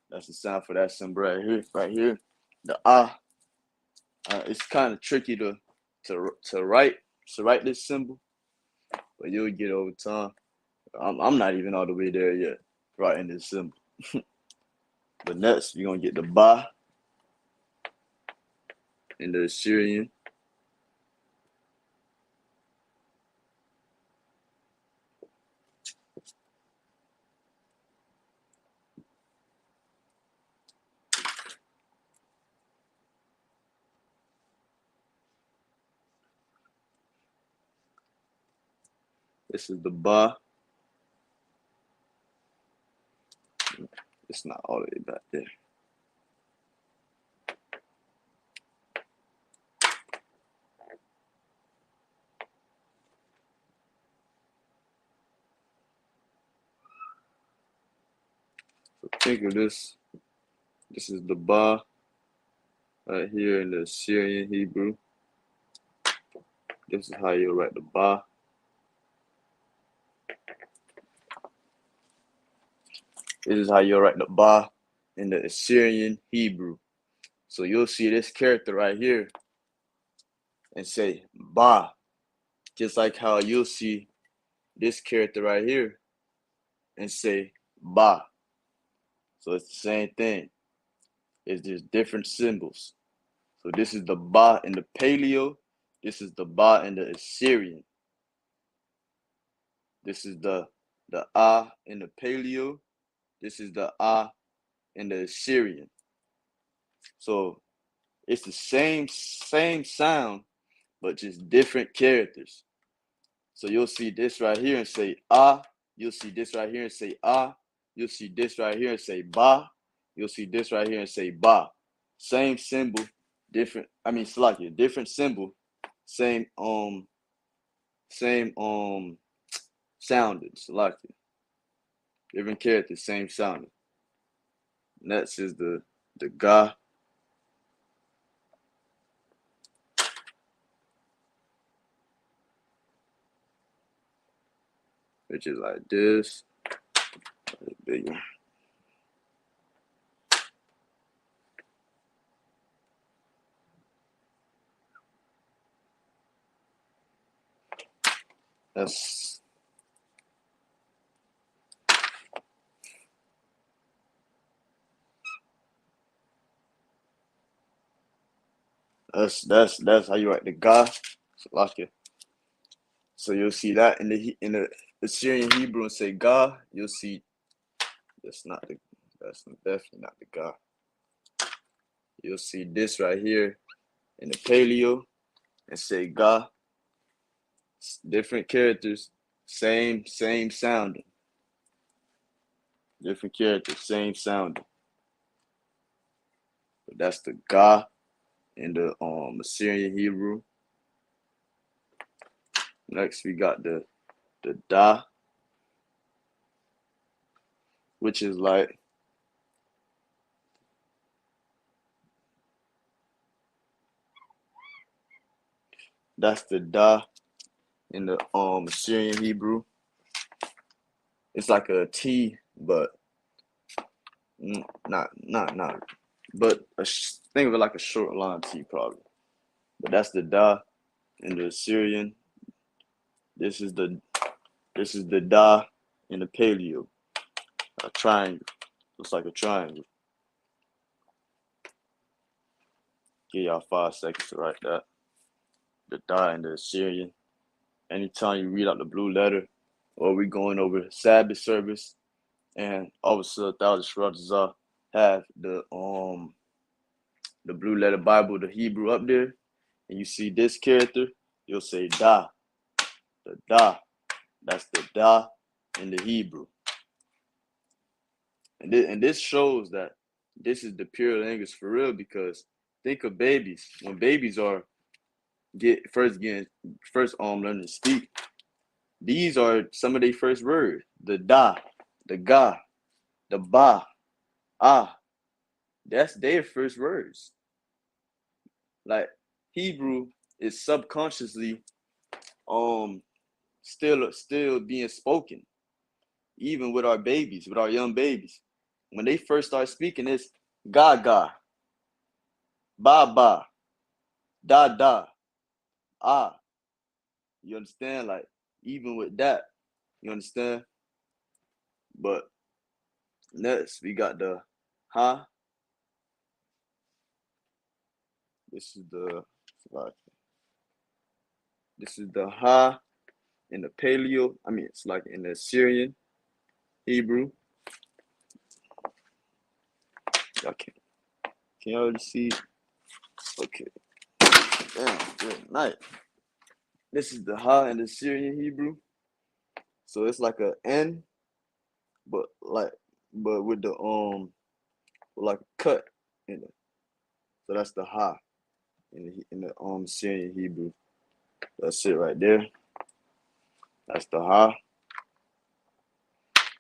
That's the sound for that symbol right here. The ah. It's kind of tricky to write this symbol, but you'll get over time. I'm not even all the way there yet, writing this symbol. But next, you're gonna get the ba in the Assyrian. This is the ba. It's not all the way back there. think of this. This is the ba right here in the Syrian Hebrew. This is how you write the ba. This is how you write the ba in the Assyrian Hebrew. So you'll see this character right here and say ba, just like how you'll see this character right here and say ba. So it's the same thing. It's just different symbols. So this is the ba in the Paleo. This is the ba in the Assyrian. This is the ah in the Paleo. This is the ah in the Assyrian. So it's the same sound, but just different characters. So you'll see this right here and say ah. You'll see this right here and say ah. You'll see this right here and say ba. You'll see this right here and say ba. Same symbol, different. I mean, Salakia, different symbol, same sounding. Salakia, different characters, same sounding. Next is the ga. Which is like this. Bigger. That's how you write the ga. Salakia. So you'll see that in the Assyrian Hebrew and say ga. You'll see that's definitely not the ga. You'll see this right here in the Paleo and say ga. Different characters, same sounding. Different characters, same sounding. But that's the ga in the Assyrian Hebrew. Next we got the da, which is like that's the da in the Assyrian Hebrew. It's like a T, but not, but think of it like a short line T probably. But that's the da in the Assyrian. This is the da in the Paleo. A triangle. Looks like a triangle. Give y'all 5 seconds to write that. The da in the Assyrian. Anytime you read out the blue letter, or we going over Sabbath service, and obviously 1,000 Shradazah have the blue letter Bible, the Hebrew up there, and you see this character, you'll say da. The da. That's the da in the Hebrew. And this shows that this is the pure language for real, because think of babies. When babies are learning to speak, these are some of their first words. The da, the ga, the ba, ah. That's their first words. Like Hebrew is subconsciously still being spoken, even with our babies, with our young babies. When they first start speaking, it's ga ga, ba ba, da da, ah. You understand? Like even with that, you understand? But next we got the ha. This is the ha in the Paleo. I mean, it's like in the Syrian Hebrew. Y'all can you already see? Okay. Damn, good night. This is the ha in the Syrian Hebrew. So it's like a N, but with the like a cut in it. So that's the ha in the Syrian Hebrew. That's it right there. That's the ha.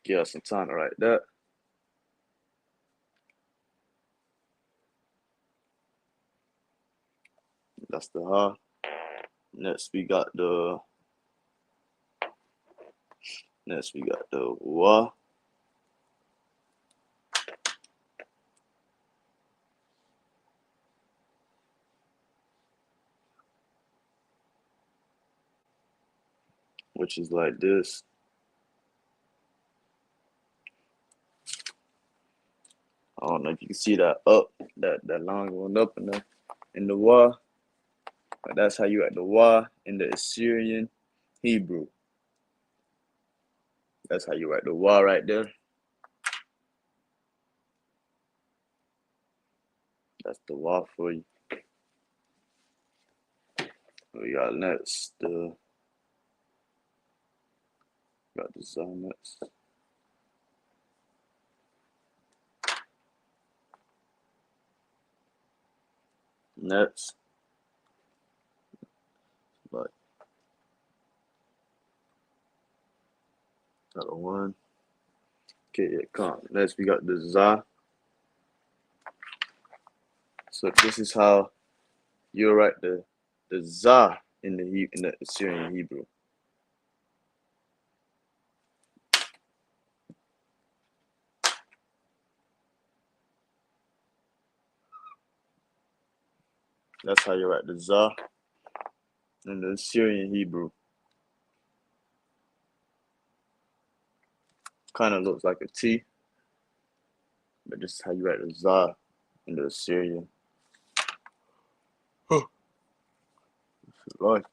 Give us some time to write that. That's the Ha. Next we got the Wa. Which is like this. I don't know if you can see that that line going up in the Wa. But that's how you write the Wa in the Assyrian Hebrew. That's how you write the Wa right there. That's the Wa for you. We got next got the Za next. Next, like got a 1. Okay, yeah, come. Next we got the Za. So this is how you write the Za in the Assyrian Hebrew. That's how you write the Za in the Assyrian Hebrew. Kind of looks like a T, but this is how you write the Za in the Assyrian. Lord.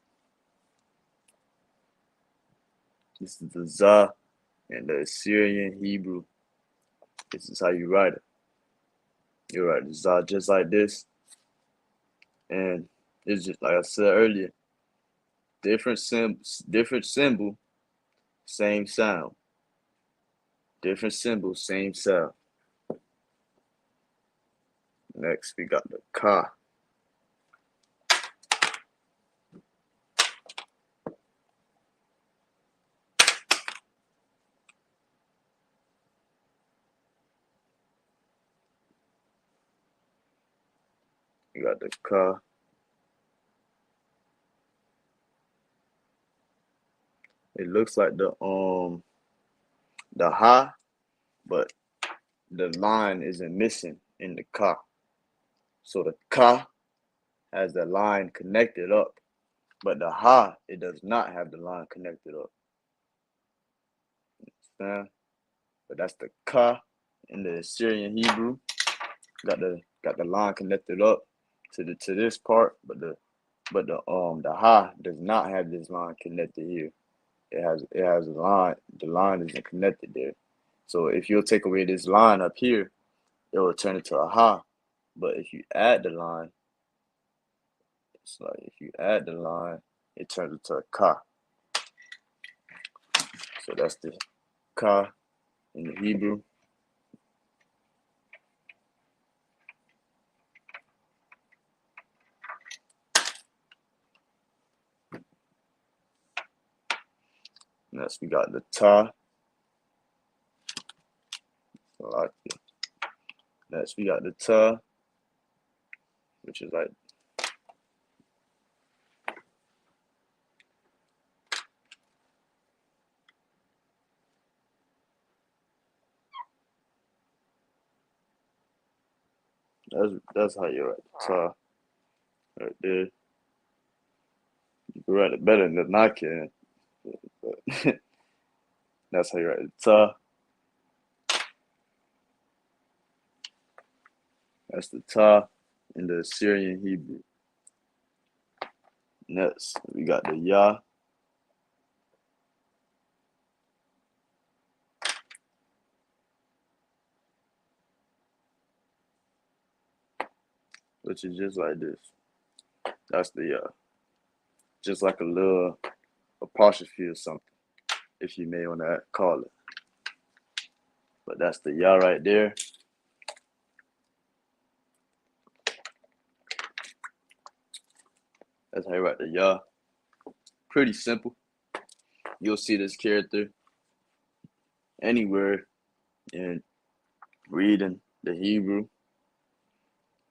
This is the Za in the Assyrian Hebrew. This is how you write it. You write the Za just like this. And it's just like I said earlier, different symbol, same sound. Different symbol, same sound. Next, we got the Ka. We got the Ka. It looks like the Ha, but the line isn't missing in the Ka. So the Ka has the line connected up, but the Ha, it does not have the line connected up. Understand? But that's the Ka in the Assyrian Hebrew. Got the line connected up to this part, but the Ha does not have this line connected here. It has a line. The line isn't connected there. So if you'll take away this line up here, it will turn into a Ha. But if you add the line, it's like if you add the line, it turns into a Ka. So that's the Ka in the Hebrew. Next, we got the Ta. Like it. Next, we got the Ta, which is like that's how you write the Ta right there. You can write it better than I can, but that's how you write the Ta. That's the Ta in the Assyrian Hebrew. Next, we got the Ya. Which is just like this. That's the Ya. Just like a little apostrophe or something, if you may want to call it. But that's the Ya right there. That's how you write the Ya. Pretty simple. You'll see this character anywhere in reading the Hebrew.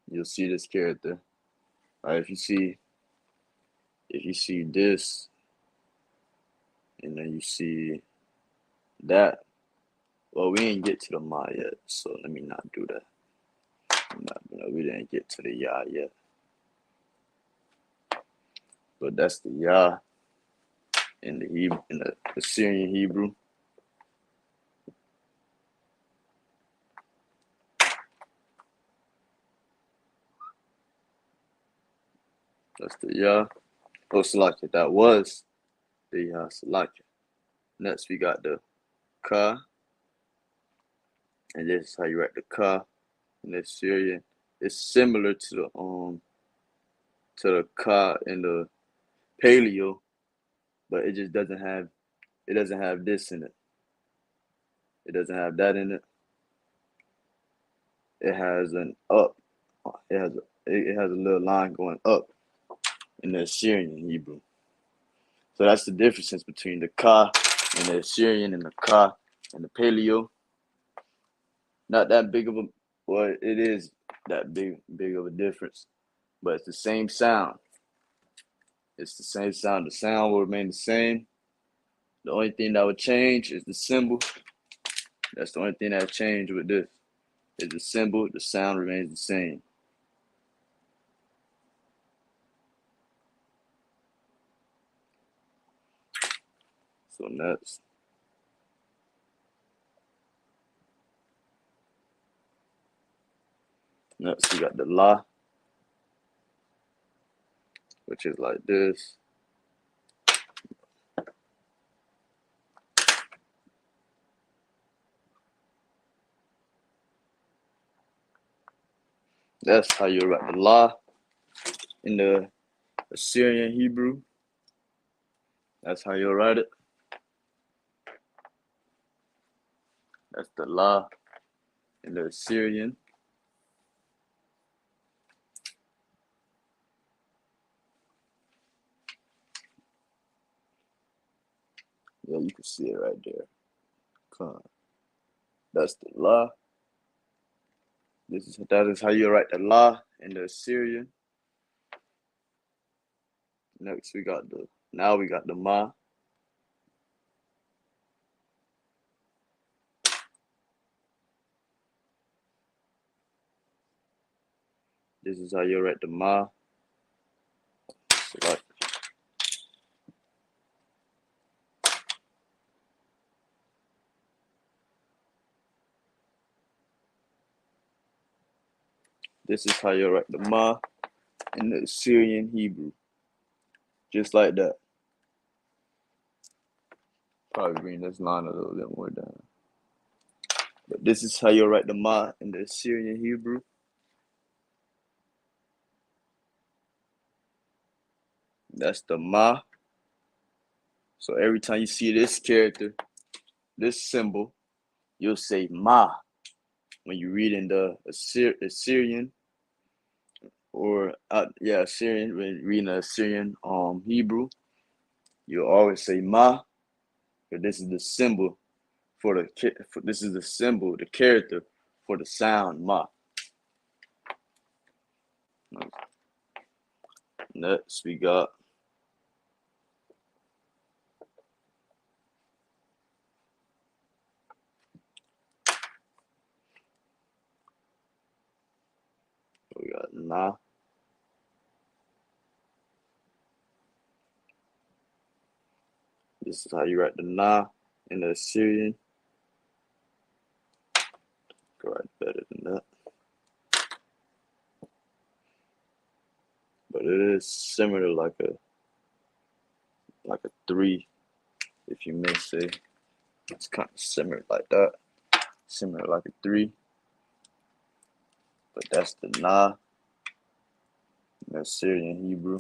You'll see this character. If you see if you see this, and then you see that, well, we didn't get to the Ma yet, so let me not do that. We didn't get to the Yah yet. But that's the Yah in the Hebrew, in the Assyrian Hebrew. That's the Yah. Oh, Salakia, that was the Yah Salakia. Next, we got the Ka, and this is how you write the Ka in the Assyrian. It's similar to the Ka in the Paleo, but it just doesn't have this in it. It doesn't have that in it. It has an up. It has a little line going up in the Assyrian Hebrew. So that's the difference between the Ka and the Assyrian and the Ka and the Paleo. Not that big of a, well, it is that big of a difference, but it's the same sound. It's the same sound. The sound will remain the same. The only thing that would change is the symbol. That's the only thing that changed with this. Is the symbol. The sound remains the same. So next we got the La, which is like this. That's how you write the La in the Assyrian Hebrew. That's how you write it. That's the La in the Assyrian. Yeah, you can see it right there. Come on. That's the La. That is how you write the La in the Assyrian. Next we got the Ma. This is how you write the Ma. Select. This is how you write the Ma in the Assyrian Hebrew. Just like that. Probably bring this line a little bit more down. But this is how you write the Ma in the Assyrian Hebrew. That's the Ma. So every time you see this character, this symbol, you'll say Ma when you read in the Assyrian or Assyrian, when reading the Assyrian Hebrew, you'll always say Ma, but this is the symbol the character for the sound Ma. Next we got Na. This is how you write the Na in the Assyrian. Go write better than that. But it is similar like a 3, if you may say. It's kind of similar like that. Similar like a 3. But that's the Na in the Assyrian Hebrew.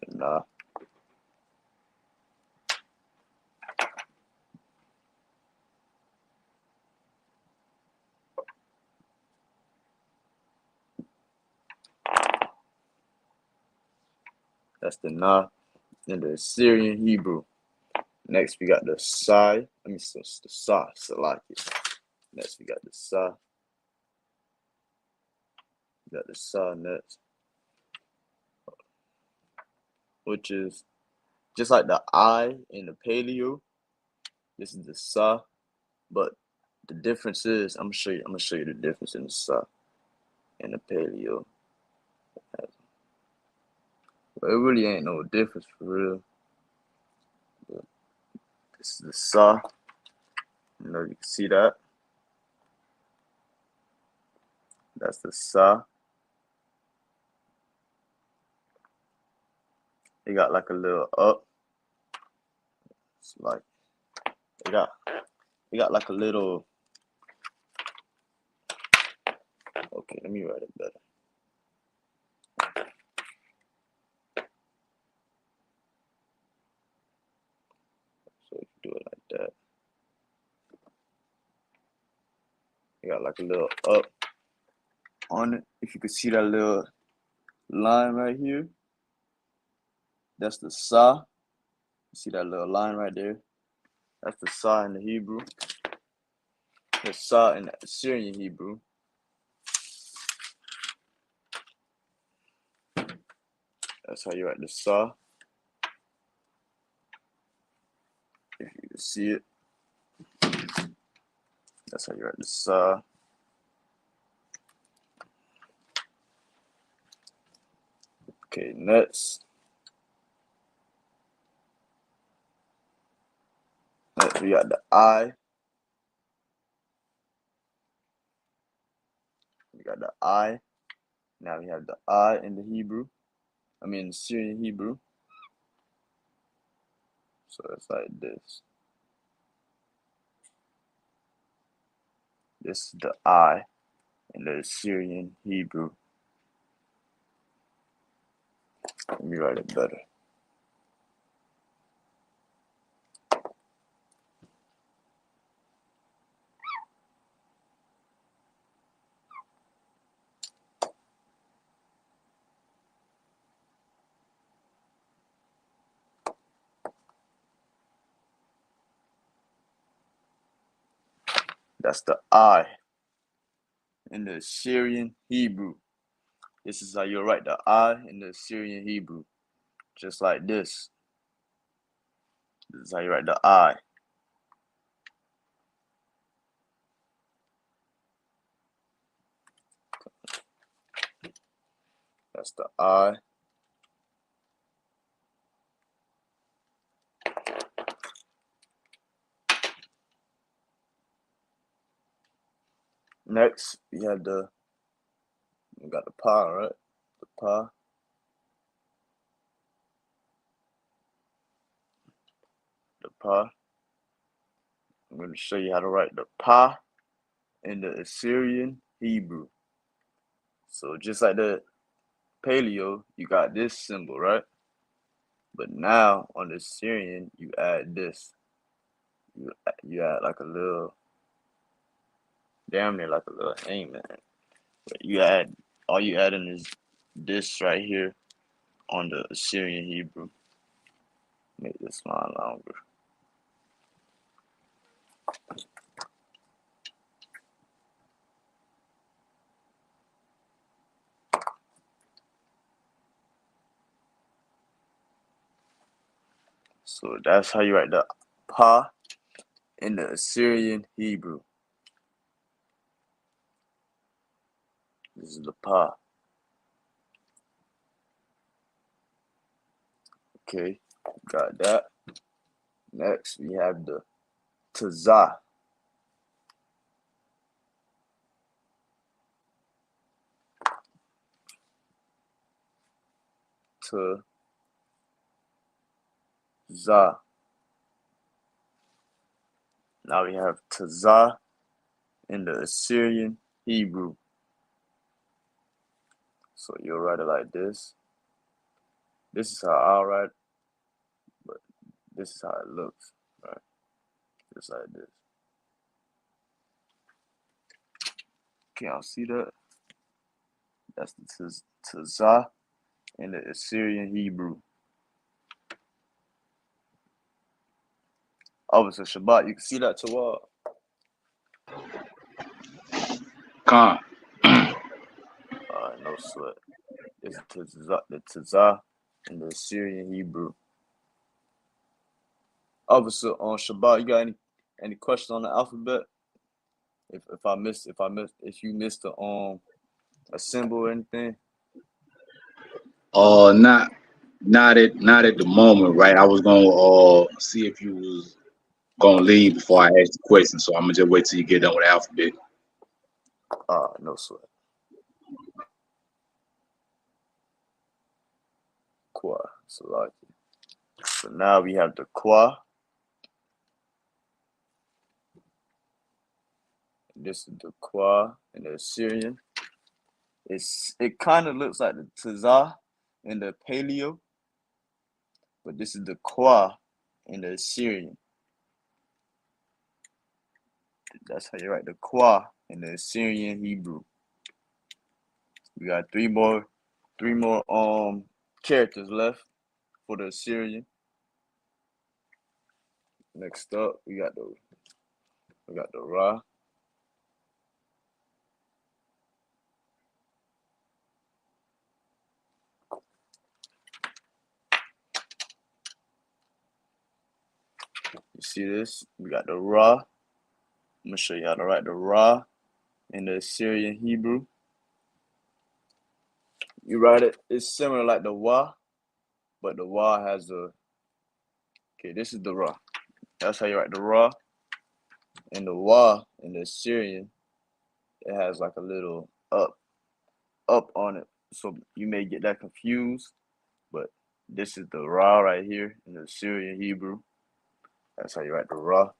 The Na. That's the Na in the Assyrian Hebrew. Next, we got the Sa. The Sa, Salaki. Next, we got the Sa. We got the Sa next. which is just like the I in the paleo. This is the Sa, but the difference is I'm gonna show you the difference in the Sa and the paleo. But it really ain't no difference for real. But this is the Sa. You know, you can see that. That's the Sa. It got like a little up. It's like it got like a little. Okay, let me write it better. So if you do it like that, you got like a little up on it. If you could see that little line right here, that's the Sa. You see that little line right there? That's the Sa in the Hebrew. The Sa in the Assyrian Hebrew. That's how you write the Sa. If you can see it, that's how you write the Sa. Okay, next we got the I. We got the I. Now we have the I in the Hebrew. I mean, the Syrian Hebrew. So it's like this. This is the I in the Syrian Hebrew. Let me write it better. That's the I in the Syrian Hebrew. This is how you write the I in the Syrian Hebrew. Just like this. This is how you write the I. That's the I. Next, we got the Pa, right? The Pa. The Pa. I'm going to show you how to write the Pa in the Assyrian Hebrew. So just like the paleo, you got this symbol, right? But now on the Assyrian, you add this. You add like a little, damn near like a little hangman. But all you adding is this right here on the Assyrian Hebrew. Make this line longer. So that's how you write the Pa in the Assyrian Hebrew. This is the Pa. Okay, got that. Next, we have the Tazah. Tazah. Now we have Tazah in the Assyrian Hebrew. So you'll write it like this. This is how I'll write, but this is how it looks, right? Just like this. Can y'all see that? That's the Tazah in the Assyrian Hebrew. Oh, it's a Shabbat. You can see that too. Con. No sweat. It's the Tazah. in the Assyrian Hebrew. Officer on Shabbat, you got any questions on the alphabet? If you missed a symbol or anything? Not at the moment, right? I was gonna see if you was gonna leave before I ask the question, so I'm gonna just wait till you get done with the alphabet. No sweat. Qua. So now we have the Qua. This is the Qua in the Assyrian. It kind of looks like the Tazah in the Paleo, but this is the Qua in the Assyrian. That's how you write the Qua in the Assyrian Hebrew. We got three more characters left for the Assyrian. Next up, we got the Ra. You see this? We got the Ra. I'm gonna show you how to write the Ra in the Assyrian Hebrew. You write it, it's similar like the Wa, but the Wa has this is the Ra. That's how you write the Ra. And the Wa in the Assyrian, it has like a little up on it. So you may get that confused, but this is the Ra right here in the Assyrian Hebrew. That's how you write the Ra.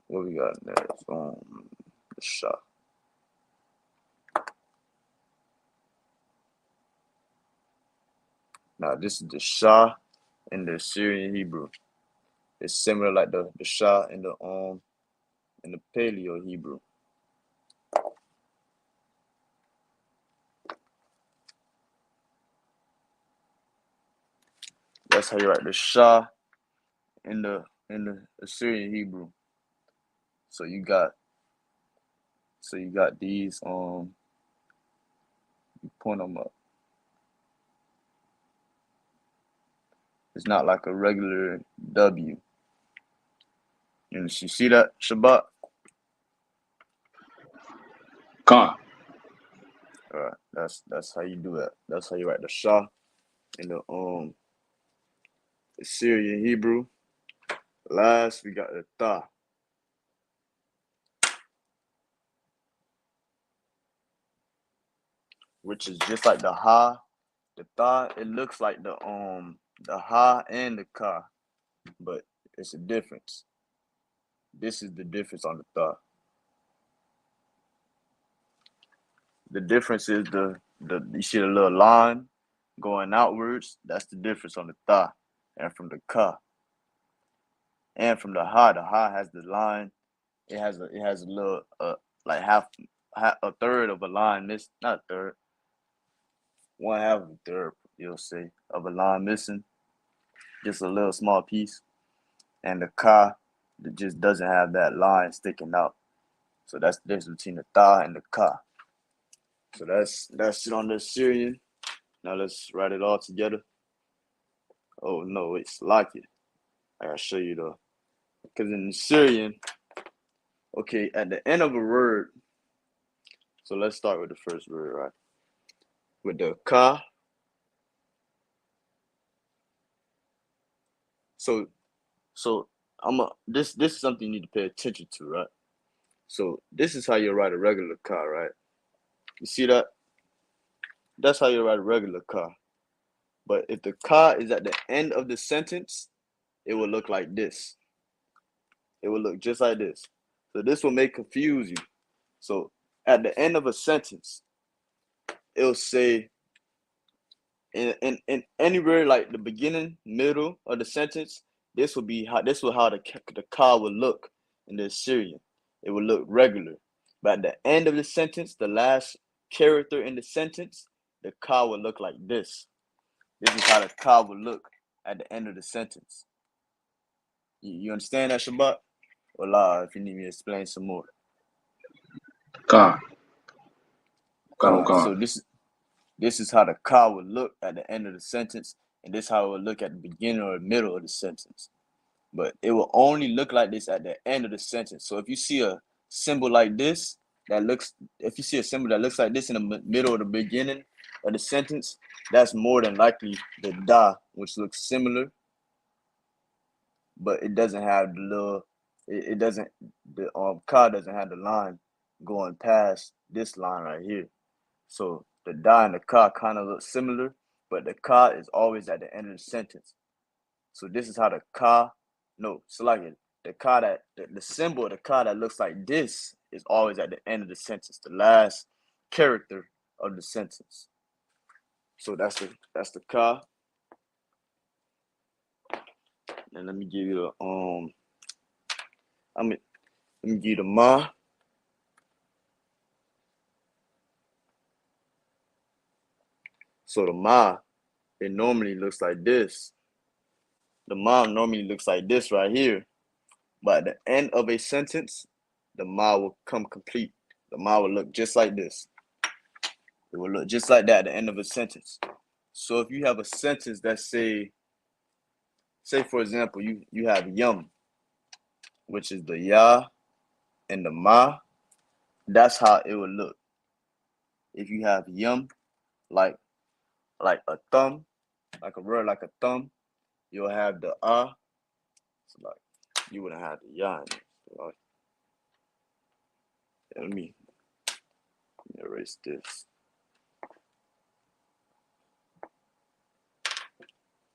What we got next? The Shah. Now this is the Shah in the Assyrian Hebrew. It's similar like the Shah in the Paleo Hebrew. That's how you write the Shah in the Assyrian Hebrew. So you got these you point them up. It's not like a regular W. You see that, Shabbat? Come. All right, that's how you do that. That's how you write the Shah in the Assyrian Hebrew. Last, we got the Ta, which is just like the Ha. The Ta, it looks like the Ha and the Ka, but it's a difference. This is the difference on the Ta. The difference is you see the little line going outwards. That's the difference on the Ta and from the Ka. And from the Ha has the line. It has a little like half a third of a line missing, not a third, 1/2 of a third, you'll say, of a line missing, just a little small piece. And the Ka that just doesn't have that line sticking out. So that's the difference between the Ta and the Ka. So that's it on the Assyrian. Now let's write it all together. Oh no, it's like it. I gotta show you though. Because in the Syrian, okay, at the end of a word, so let's start with the first word, right? With the Ka. So this is something you need to pay attention to, right? So this is how you write a regular Ka, right? You see that? That's how you write a regular Ka. But if the Ka is at the end of the sentence, it will look like this. It will look just like this. So this will confuse you. So at the end of a sentence, it'll say in anywhere like the beginning, middle of the sentence, this will how the Ka will look in the Assyrian. It will look regular. But at the end of the sentence, the last character in the sentence, the Ka will look like this. This is how the Ka will look at the end of the sentence. You understand that, Shabbat? Well, if you need me to explain some more. Con. So this is how the ka would look at the end of the sentence, and this is how it would look at the beginning or the middle of the sentence. But it will only look like this at the end of the sentence. So if you see a symbol like this if you see a symbol that looks like this in the middle or the beginning of the sentence, that's more than likely the da, which looks similar, but it doesn't have the little, the ka doesn't have the line going past this line right here. So the da and the ka kind of look similar, but the ka is always at the end of the sentence. So this is how the ka, the ka the symbol of the ka that looks like this is always at the end of the sentence, the last character of the sentence. So that's the ka. And let me give you the let me give you the ma. So the ma, it normally looks like this. The ma normally looks like this right here. But at the end of a sentence, the ma will come complete. The ma will look just like this. It will look just like that at the end of a sentence. So if you have a sentence that say for example, you have yum, which is the ya and the ma, that's how it will look. If you have yum, like a thumb, like a word like a thumb, you'll have the so like you wouldn't have the ya in it. So like, let me erase this.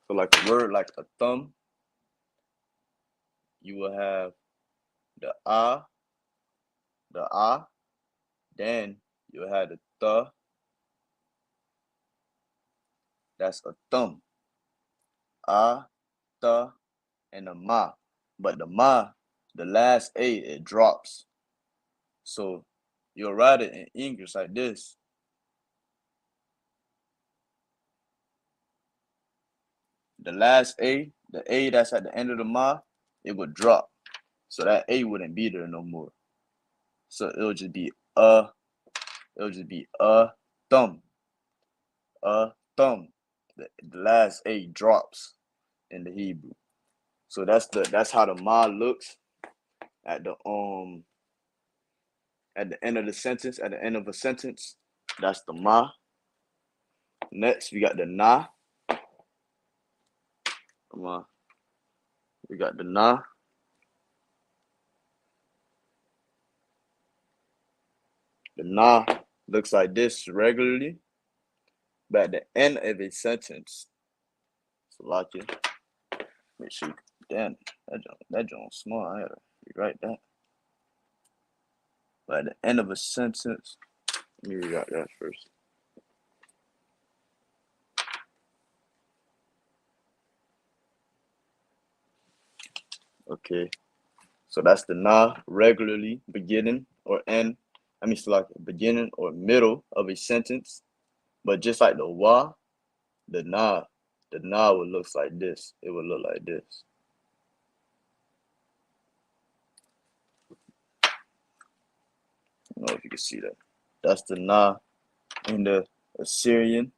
So like a word like a thumb, you will have the then you'll have the th, that's a thumb. Th, and the ma. But the ma, the last a, it drops. So you'll write it in English like this. The last a, the a that's at the end of the ma, it would drop. So that a wouldn't be there no more. So it'll just be a thumb. A thumb. The last a drops in the Hebrew. So that's how the ma looks at the end of the sentence, at the end of a sentence. That's the ma. Next, we got the na. Come on. We got the na. The na looks like this regularly, but at the end of a sentence, so like it. Make sure, damn, that joint's small. I gotta rewrite that. But at the end of a sentence, let me rewrite that first. Okay, so that's the na regularly, beginning or end. I mean, so like beginning or middle of a sentence. But just like the wa, the na will look like this. It will look like this. I don't know if you can see that. That's the na in the Assyrian.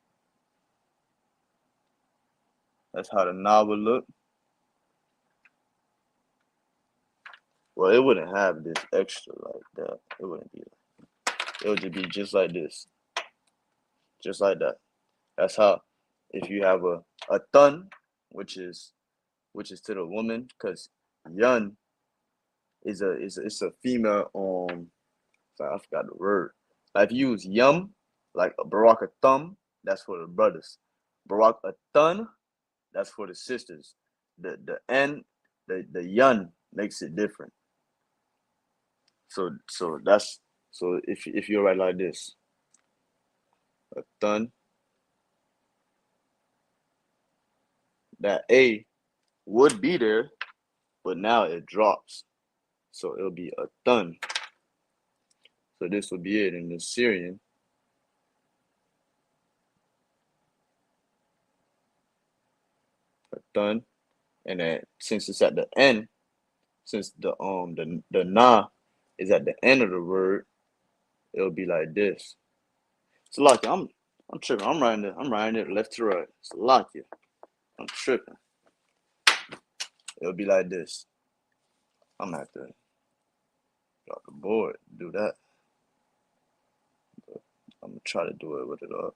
That's how the na will look. Well, it wouldn't have this extra like that. It wouldn't be like that. It would just be just like this. Just like that. That's how, if you have a thun, which is to the woman, because yun is a female sorry, I forgot the word. Like if you use yum, like a Barak a thumb, that's for the brothers. Barak a thun, that's for the sisters. The N, the yun makes it different. So if you write like this, a thun, that A would be there, but now it drops. So it'll be a thun. So this will be it in the Syrian. A thun. And then since it's at the end, since the na is at the end of the word, it'll be like this. Salakia, I'm tripping. I'm writing it left to right. Salakia, I'm tripping. It'll be like this. I'm gonna have to drop the board, do that. But I'm gonna try to do it with it up.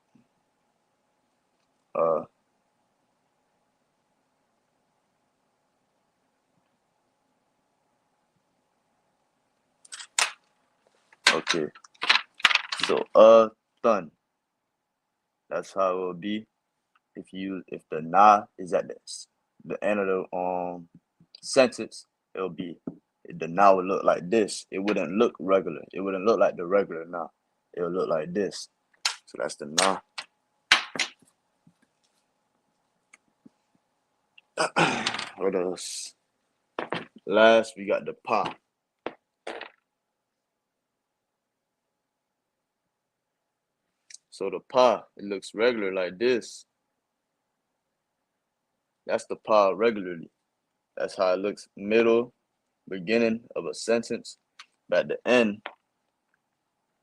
Okay. So thun. That's how it will be if the na is at the end of the sentence. It'll be the na would look like this. It wouldn't look regular. It wouldn't look like the regular na. It'll look like this. So that's the na. What else? Last, we got the pa. So the pa, it looks regular like this. That's the pa regularly. That's how it looks middle, beginning of a sentence. But at the end,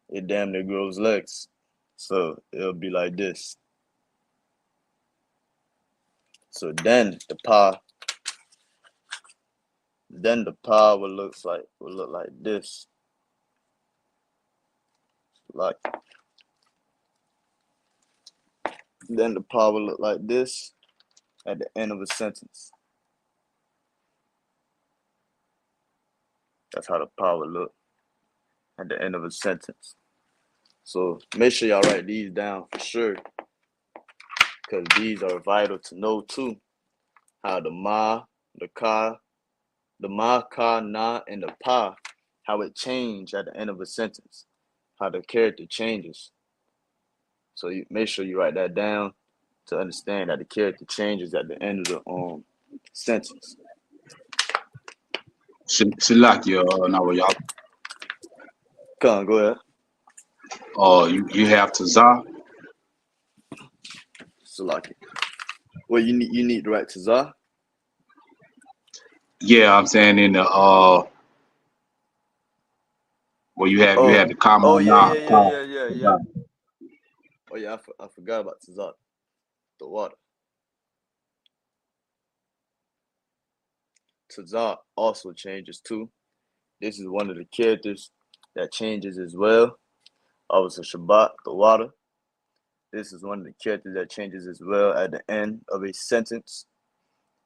it damn near grows legs. So it'll be like this. So then the pa will look like this. Then the pa will look like this at the end of a sentence. That's how the pa will look at the end of a sentence. So make sure y'all write these down for sure, because these are vital to know too. How the ma, the ka, na, and the pa, how it change at the end of a sentence, how the character changes. So you make sure you write that down to understand that the character changes at the end of the sentence. Shalakia, now y'all. Come on, go ahead. You have Tazah. Salaki. Well, you need to write Tazah. Yeah, I'm saying in the where you have the comma. Oh yeah. Oh yeah, I forgot about Tazah, the water. Tazah also changes too. This is one of the characters that changes as well. Obviously, Shabbat, the water. This is one of the characters that changes as well at the end of a sentence,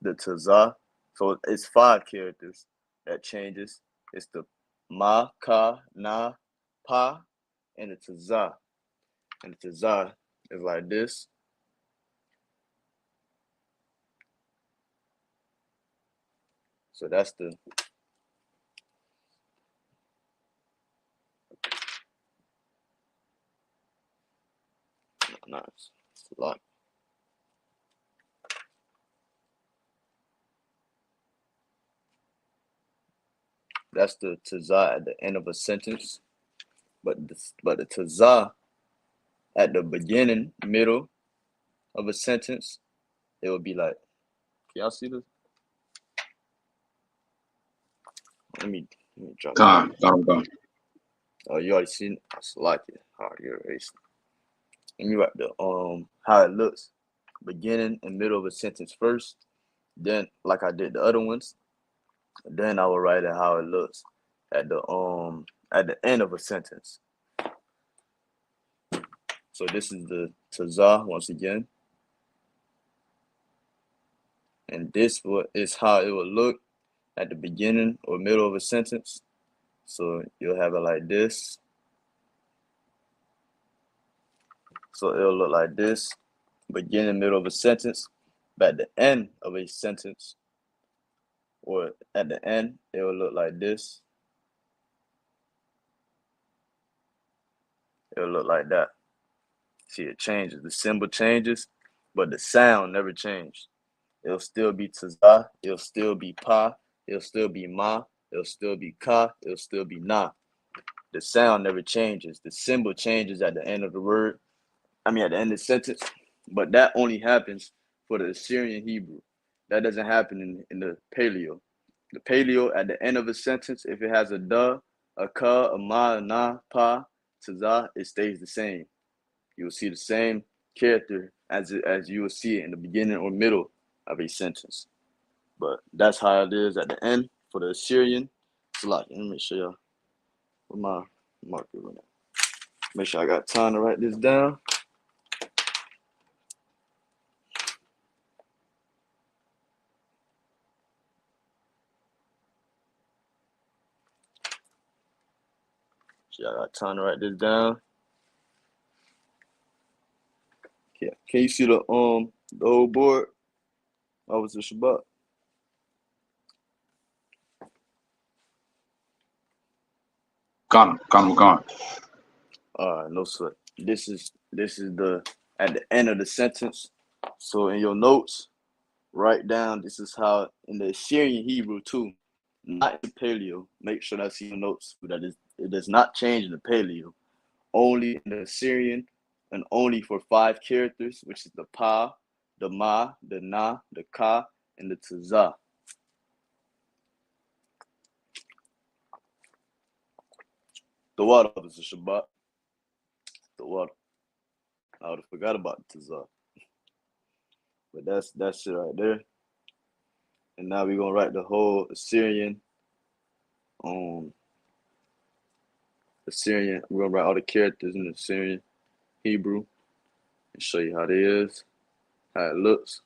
the Tazah. So it's 5 characters that changes. It's the ma, ka, na, pa, and the Tazah. And the Tazah is like this. So that's the nice. It's a lot. That's the Tazah at the end of a sentence. But the Tazah at the beginning, middle of a sentence, it will be like, can y'all see this? Let me drop it. Oh, you already seen it? I like it. All right, you're racing. Let me write the how it looks. Beginning and middle of a sentence first. Then, like I did the other ones, then I will write it how it looks at the end of a sentence. So this is the Tazah once again. And this is how it will look at the beginning or middle of a sentence. So you'll have it like this. So it'll look like this, beginning, middle of a sentence. But at the end of a sentence, or at the end, it will look like this. It'll look like that. See, it changes. The symbol changes, but the sound never changed. It'll still be Tazah. It'll still be Pa. It'll still be Ma. It'll still be Ka. It'll still be Na. The sound never changes. The symbol changes at the end of the word. At the end of the sentence. But that only happens for the Assyrian Hebrew. That doesn't happen in the Paleo. The paleo at the end of a sentence, if it has a da, a ka, a ma, a na, pa, taza, it stays the same. You will see the same character as you will see it in the beginning or middle of a sentence. But that's how it is at the end for the Assyrian. It's like, let me show y'all what my marker right now. Make sure I got time to write this down. So I got time to write this down. Okay. Can you see the whole board? Oh, was the Shabbat? Gone. No sweat. This is the at the end of the sentence. So in your notes, write down this is how in the Assyrian Hebrew too, not in the Paleo. Make sure that's in your notes. That is, it does not change in the Paleo. Only in the Assyrian, and only for 5 characters, which is the pa, the ma, the na, the ka, and the tza. The water is the Shabbat. The water. I would have forgot about the tza. But that's it right there. And now we're gonna write the whole Assyrian. Assyrian. We're gonna write all the characters in the Assyrian Hebrew and show you how it is, how it looks.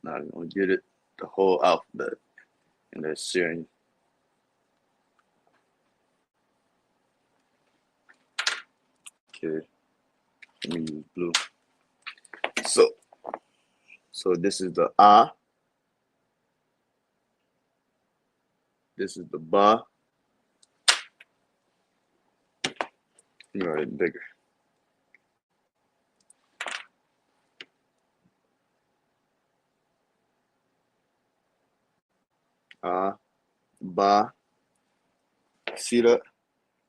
Now we're gonna get it the whole alphabet in the Assyrian. Okay. Let me use blue. So this is the A. This is the Ba. Let me write it bigger. A, Ba. See that?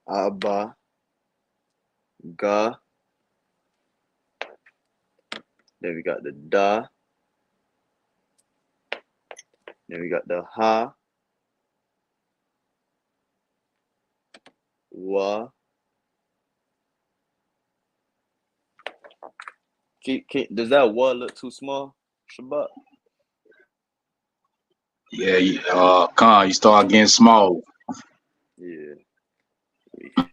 A, Ba, Ga. Then we got the Da. Then we got the Ha. Wa. Does that Wa look too small, Shabbat? Yeah, Con, you start getting small. Yeah. Let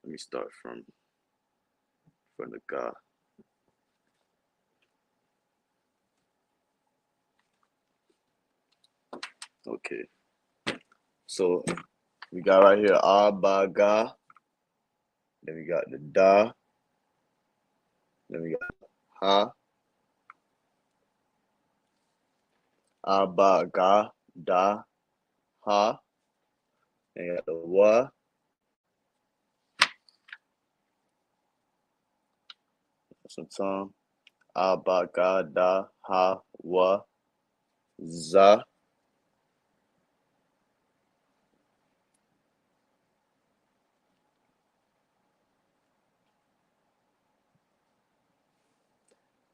me start from the Ga. Okay. So we got right here A, Ba, Ga. Then we got the Da. Then we got Ha. A, Ba, Ga, Da, Ha. Then you got the Wa. Some tongue. A, Ba, Ga, Da, Ha, Wa, Za.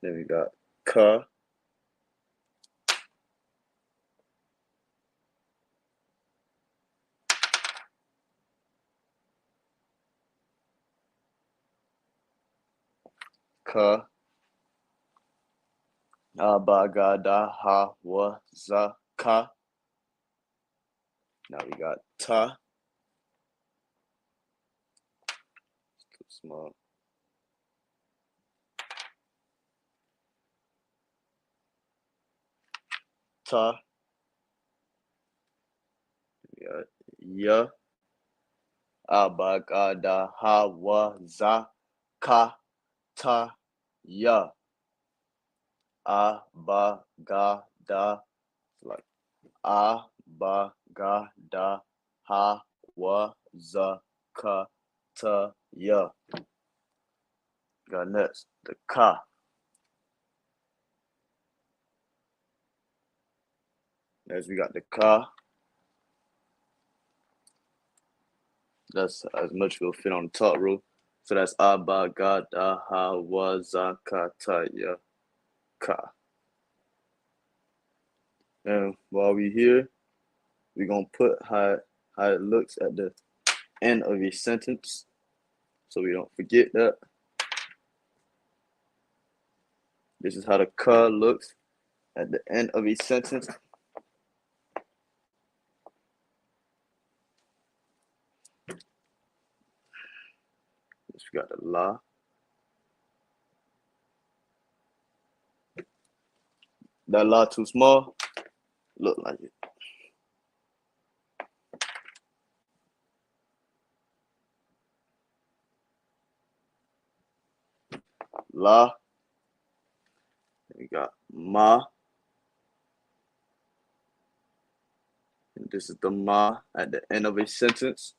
Then we got Ka. Ka. A, Ba, Ga, Da, Ha, Wa, Za, Ka. Now we got Ta. Too small. Ta. We got Ya. A, Ba, Ga, Da, Ha, Wa, Za, Ka, Ta, Ya. A, Ba, Ga, Da. Like A, Ba, Ga, Da, Ha, Wa, Za, Ka, Ta, Ya. Got next, the Ka. Next, we got the Ka. That's as much will fit on the top row. So that's Abagadaha Ka. And while we here, we're gonna put how it looks at the end of a sentence, so we don't forget that. This is how the ka looks at the end of a sentence. We got the la. That la too small, look like it. La. We got ma. And this is the ma at the end of a sentence.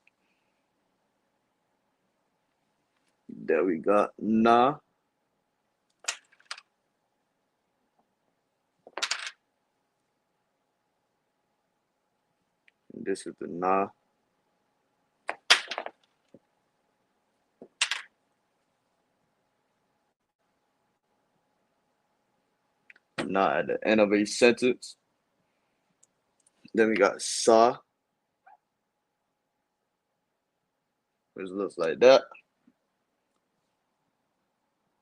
There we got na. And this is the na. Na at the end of a sentence. Then we got sa, which looks like that.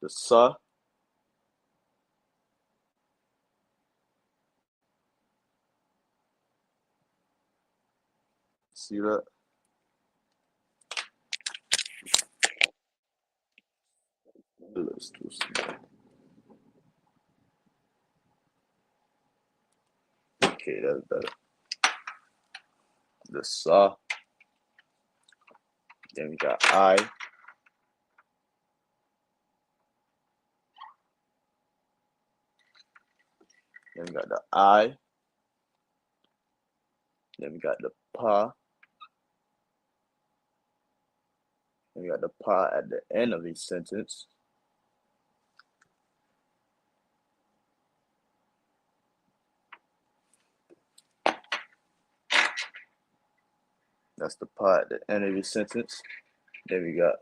The sa. See that? It looks too small. Okay, that's better. The sa. Then we got I. Then we got the I. Then we got the pa. Then we got the pa at the end of each sentence. That's the pa at the end of each sentence. Then we got,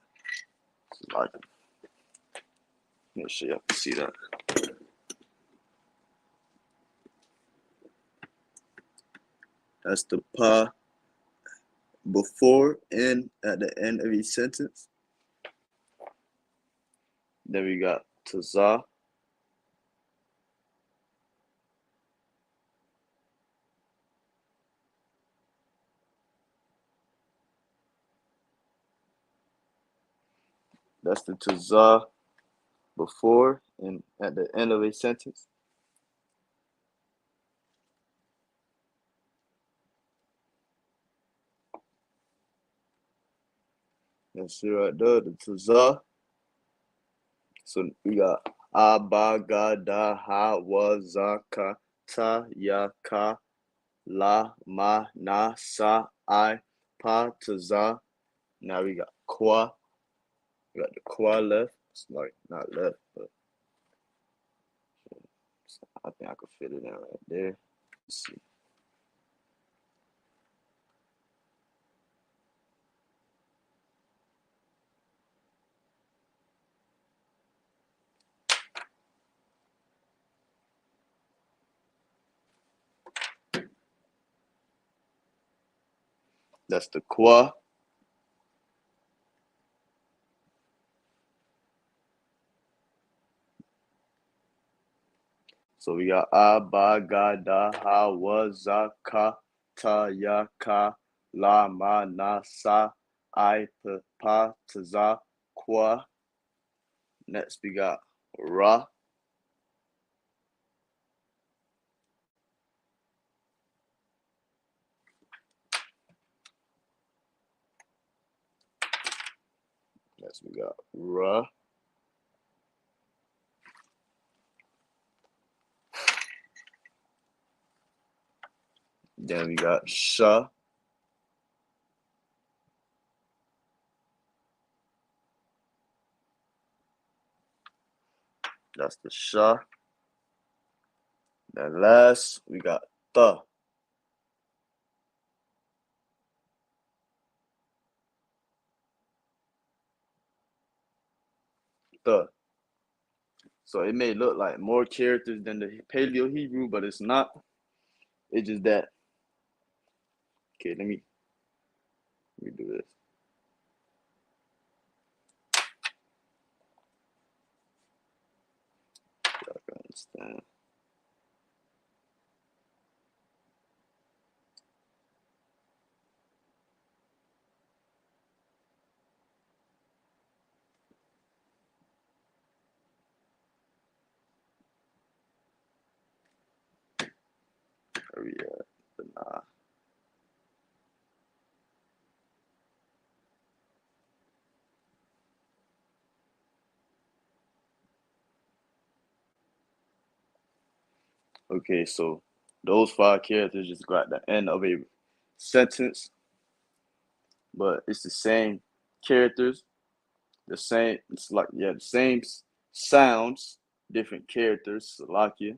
like, make sure y'all can see that. That's the pa before and at the end of each sentence. Then we got taza. That's the taza before and at the end of a sentence. Let's see right there, the taza. So we got Abagadaha Wazaka Ta Yaka La Ma Na Sa I Pa Taza. Now we got Kwa. We got the Kwa left. It's like not left, but I think I could fit it in right there. Let's see. That's the Kwa. So we got Abagadaha Wazaka Ta Yaka La Ma Na Sa I Pa Taza Kwa. Next we got Ra. Next we got Ra. Then we got Sha. That's the Sha. Then last we got Ta. the. So it may look like more characters than the Paleo Hebrew, but it's not. It's just that. Okay, let me do this. So I can understand. Where we at? Nah. Okay, so those 5 characters just got the end of a sentence, but it's the same characters, the same. It's like the same sounds, different characters. Salakia.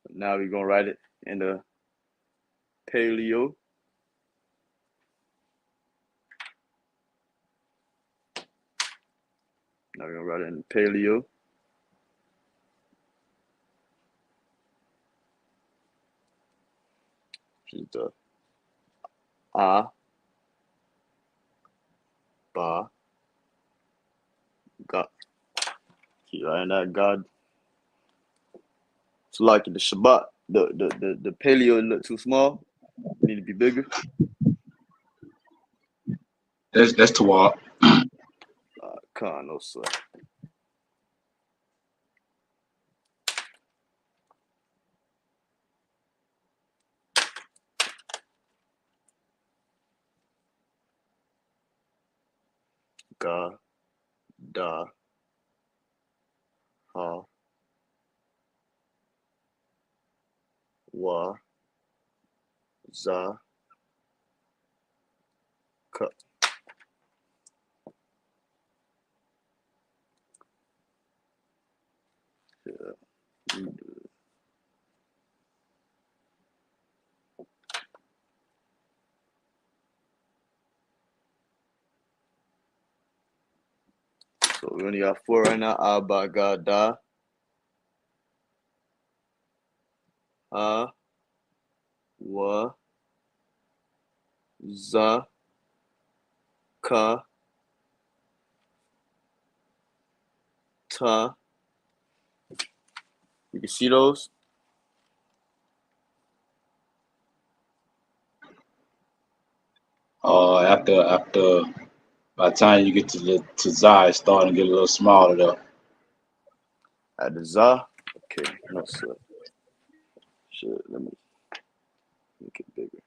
Now we're gonna write it in the Paleo. Now we're gonna write it in the Paleo. Which is the Ba, God. Keep writing that God. It's like the Shabbat. The Paleo look too small. Need to be bigger. That's Tawab. Con, no sir. Ga, da, ha, wa, za, ka. Yeah. So we only got 4 right now. Abba, ga, da, ha, wa, za, ka, ta. You can see those. After by the time you get to Zai, it's starting to get a little smaller though. At the za. Okay, no sir. Shit, let me make it bigger.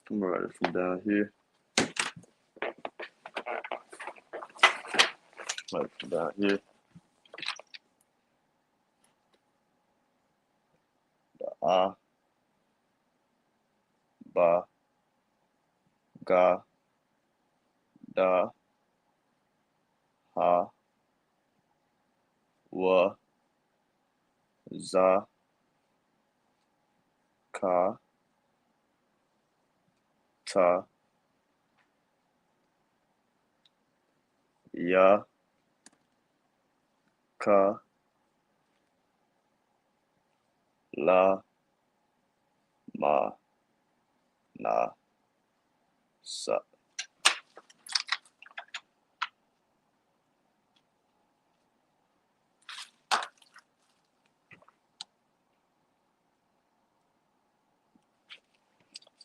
I'm gonna write it from down here. Write it from down here. The ba, ga, da, ha, wa, za, ka, ta, ya, ka, la, ma, na, sa.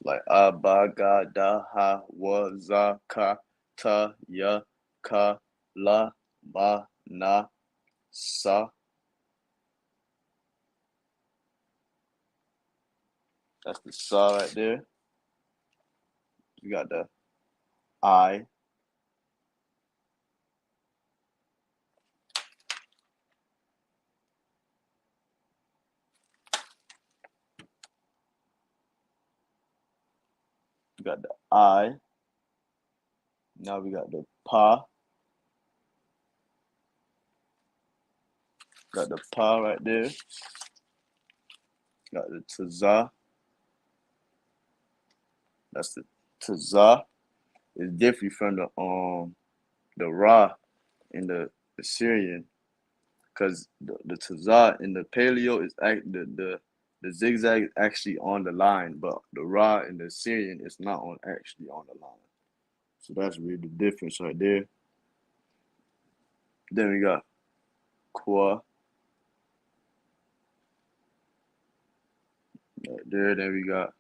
Like ba, ga, da, ha, wa, za, ka, ta, ya, ka, la, ma, na, sa. That's the sa right there. You got the I. You got the I. Now we got the pa. Got the Pa right there. Got the Tazah. That's the Tazah. It's different from the Ra in the Syrian, because the Tazah in the Paleo is the zigzag is actually on the line, but the Ra in the Syrian is not actually on the line. So that's really the difference right there. Then we got Kwa right there. Then we got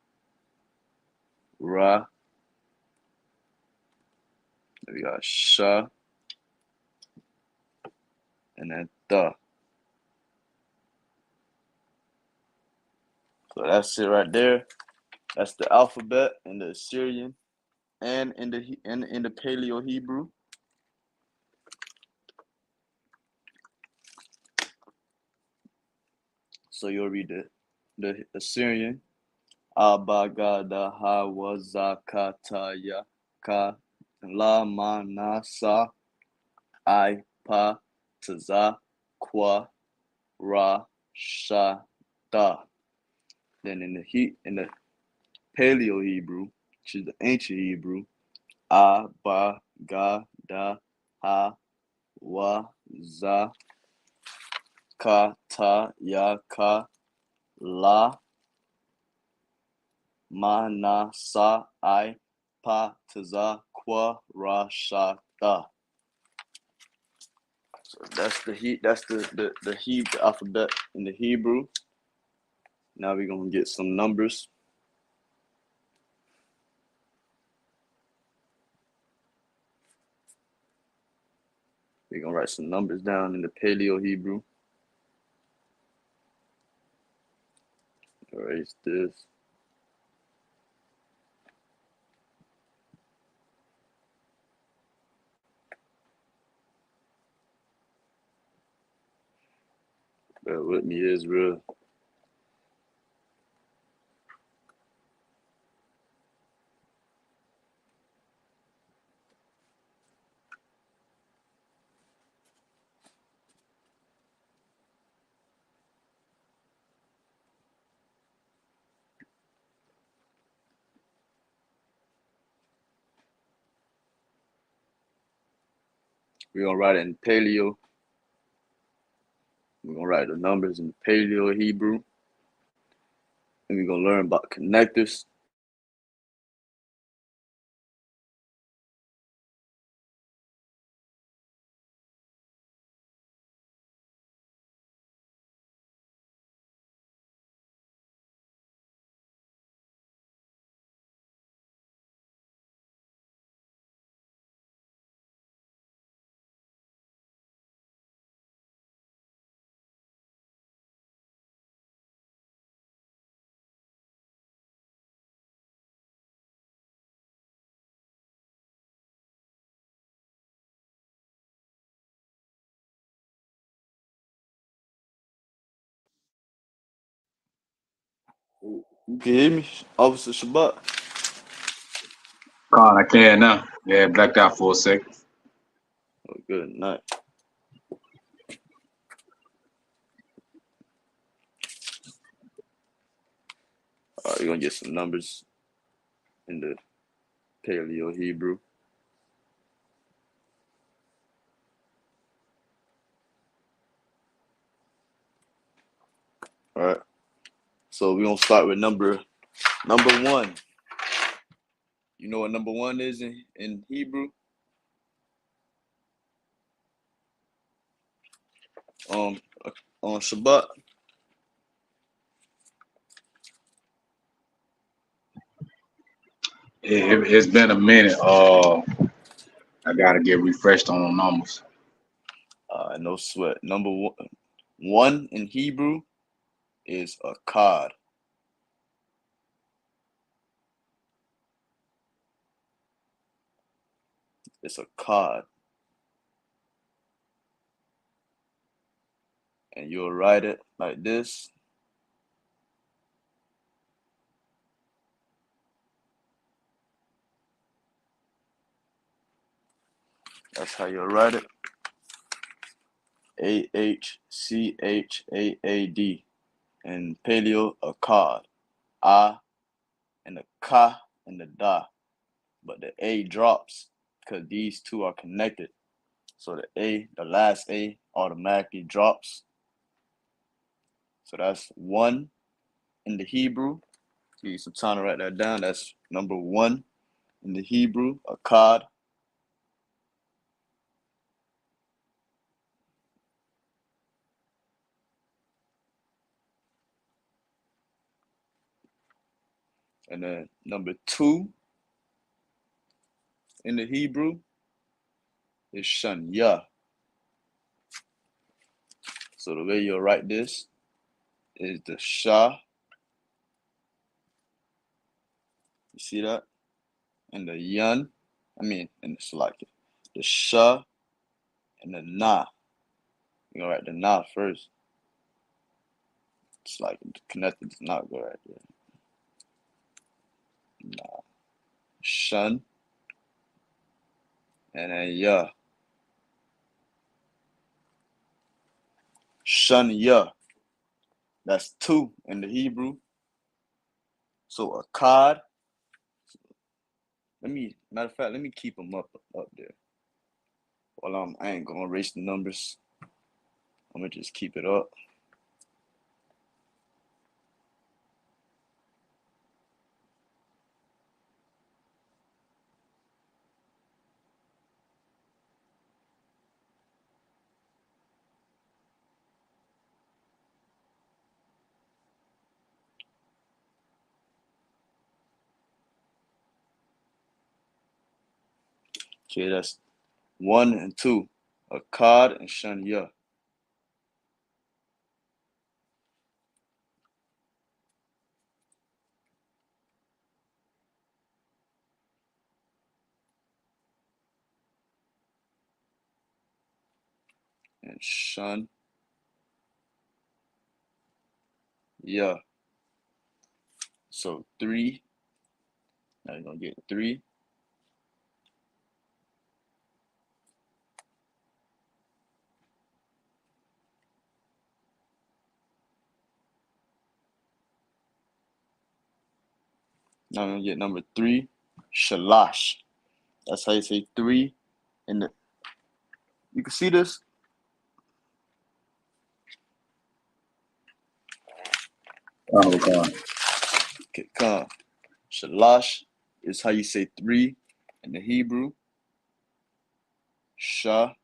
Ra. Then we got Sha. And then Tha. So that's it right there. That's the alphabet in the Assyrian and in the Paleo Hebrew. So you'll read the Assyrian. Abagada Hawazakataya Ka La Manasa I.P.A Taza Kwa Ra Sha Da. Then in the Paleo Hebrew, which is the ancient Hebrew, Abagada Hawazakataya Ka La Manasa I.P.A Taza Kwa Ra Sha Da. So that's the Hebrew alphabet in the Hebrew. Now we're gonna get some numbers. We're gonna write some numbers down in the Paleo Hebrew. Erase this. Bear with me, Israel. We're gonna write it in Paleo. We're gonna write the numbers in Paleo Hebrew. And we're gonna learn about connectors. You can hear me, Officer Shabbat? God, I can now. Yeah, blacked out for a second. Oh, good night. All right, we're gonna get some numbers in the Paleo Hebrew. All right. So we're gonna start with number one. You know what number one is in Hebrew? On Shabbat. It's been a minute. I gotta get refreshed on the numbers. No sweat. Number one in Hebrew is a cod. It's a cod. And you'll write it like this. That's how you'll write it. AHCHAAD. And paleo, akkad. A and the ka and the da. But the A drops because these two are connected. So the last A automatically drops. So that's 1 in the Hebrew. Give you some time to write that down. That's number 1 in the Hebrew, akkad. And then number 2 in the Hebrew is shanya. So the way you'll write this is the sha. You see that? And the yun. And it's like the sha and the na. You're gonna write the na first. It's like connected to not go right there. Nah. Shun. And then ya. Shun ya. That's 2 in the Hebrew. So akkad. Matter of fact, let me keep them up there. Well, I ain't gonna erase the numbers. I'm gonna just keep it up. Okay, that's 1 and 2. Akkad and shun ya. And shun ya. So 3. Now you're gonna get 3. Now I'm gonna get number 3, shalash. That's how you say 3 in the. You can see this. Okay, come. Shalash is how you say 3 in the Hebrew. Shalash.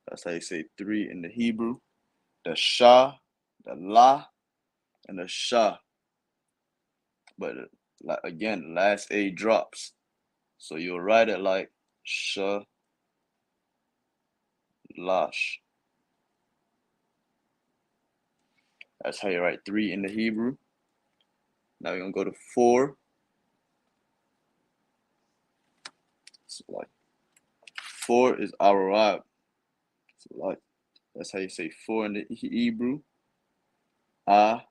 That's how you say 3 in the Hebrew. The sha, the la, and the sha. But like again, the last A drops. So you'll write it like shalash. That's how you write 3 in the Hebrew. Now we're gonna go to 4. So like 4 is arab. So like that's how you say 4 in the Hebrew. A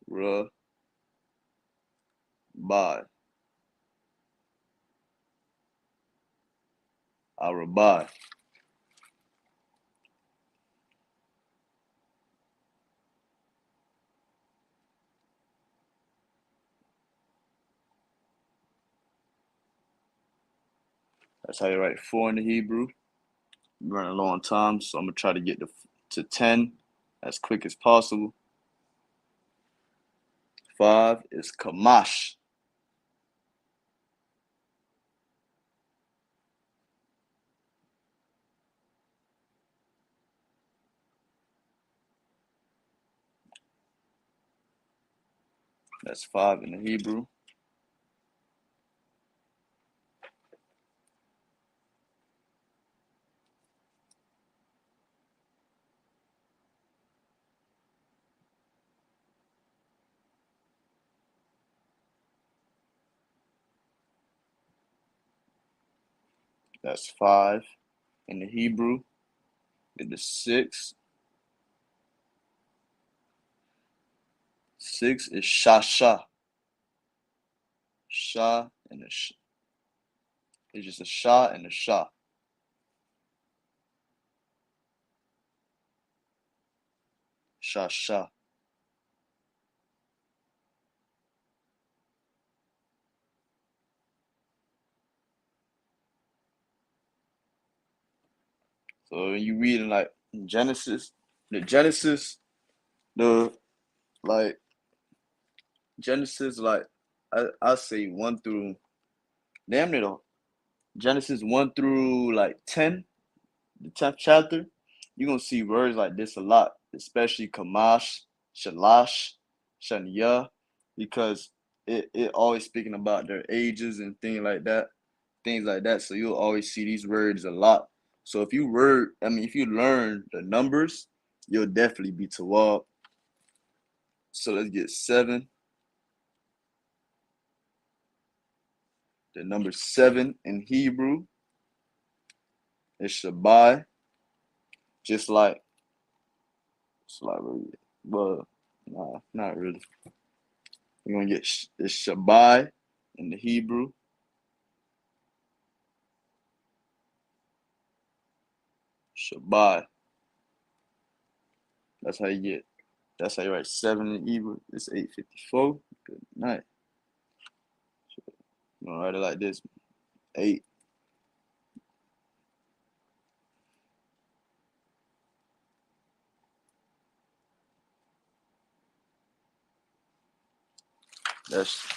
ra ba. Arabah. That's how you write 4 in the Hebrew. I'm running low on time, so I'm gonna try to get to 10 as quick as possible. 5 is kamash. That's 5 in the Hebrew. That's 5 in the Hebrew. Get the 6. 6 is shasha. Shah and a Sh. It's just a Shah and a Shah. Shah Shah. So when you reading like Genesis, the like Genesis, like I say 1 through damn near the Genesis 1 through like 10, the 10th chapter, you're gonna see words like this a lot, especially Kamash, Shalash, Shania, because it always speaking about their ages and things like that. So you'll always see these words a lot. So if you learn the numbers, you'll definitely be Tawab. So let's get 7. The number 7 in Hebrew is Shabbai, just like well, nah, not really. You're gonna get it's Shabbai in the Hebrew. Shabbai. That's how you write 7 in Hebrew. It's 8:54. Good night. You gonna write it like this. 8. That's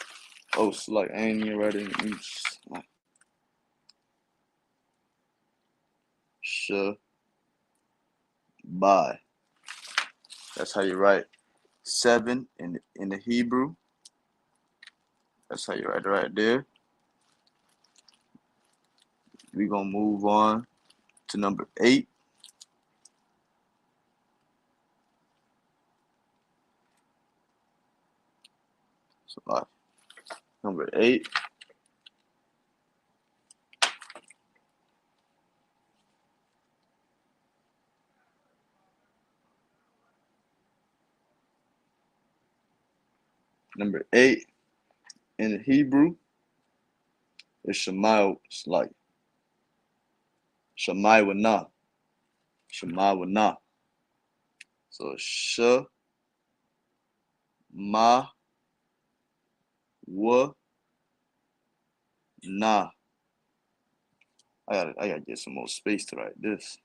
it's like I ain't even writing each. Shabbai. That's how you write 7 in the Hebrew. That's how you write it right there. We're gonna move on to number 8. So number 8. Number 8 in the Hebrew is Shemai. It's like Shemai Wana. Shemai Wana. So Shema Wa Na. I gotta get some more space to write this.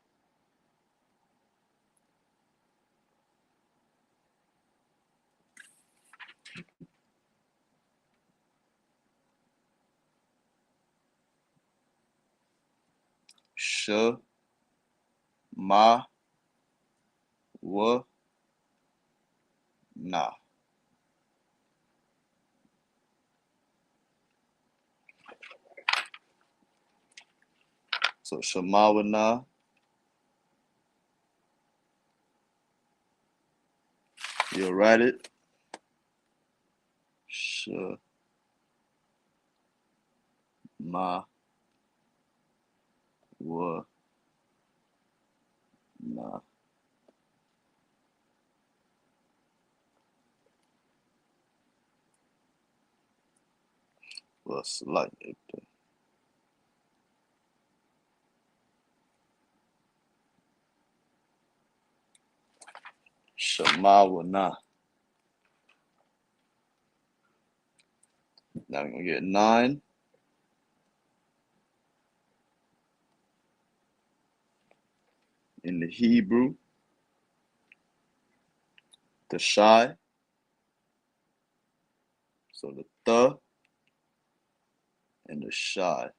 Shema Wa Na. So Shema Wa Na. You'll write it. Shema Wa Na. Well, select it. Shema Wa Na. Now we're gonna get 9. In the Hebrew, the Shai. So the and the Shai.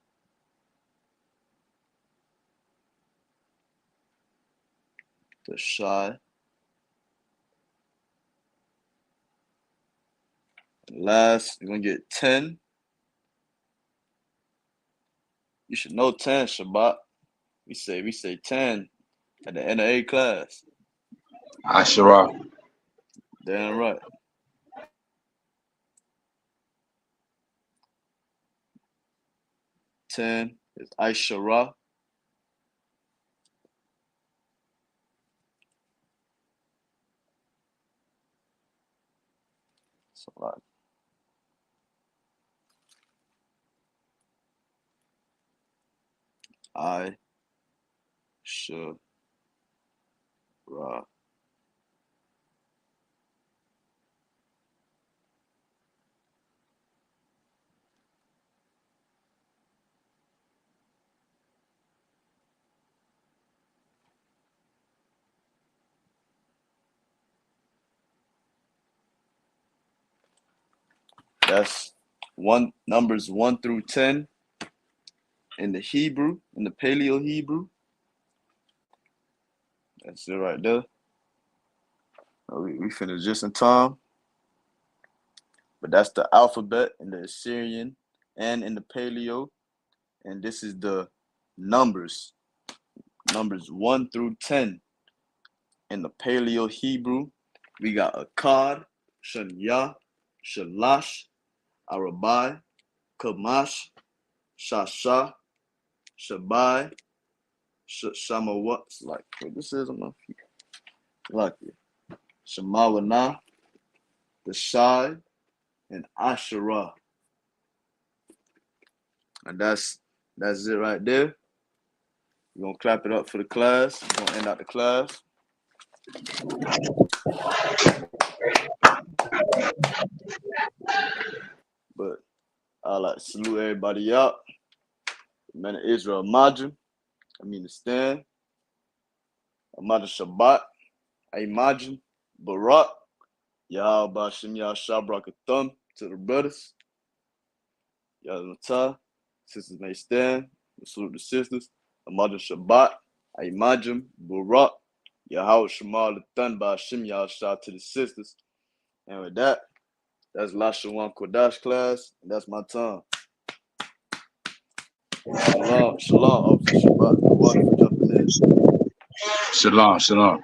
The Shai. And last, you're gonna get 10. You should know 10, Shabbat. We say 10 at the end of A class. Asherah. Damn right. 10 is Aishara. So like I.S.U.P.K. That's numbers 1 through 10 in the Hebrew, in the Paleo Hebrew. That's it right there. We finished just in time. But that's the alphabet in the Assyrian and in the Paleo. And this is the numbers 1 through 10 in the Paleo Hebrew. We got Akkad, Shanya, Shalash, Arabai, Kamash, Shasha, Shabai, Shamawat. Like what this is on my feet. Like it. Shemawana, the Shai, and Asherah. And that's it right there. We're gonna clap it up for the class. We're gonna end out the class. But I like to salute everybody out. Man of Israel Majim. I mean to stand. Amada Shabbat. I imagine. Barak. Yahal Bashim Yah Shabrakathum to the brothers. Yah sisters may stand. We salute the sisters. Amada Shabbat. I imagine. Barak. Yahal Shemal Lathan Bashim Yah Shah to the sisters. And with that, that's Lashawan Qadash class. And that's my time. Shalom, Officer Shabbat. You're welcome for jumping in. Shalom, shalom.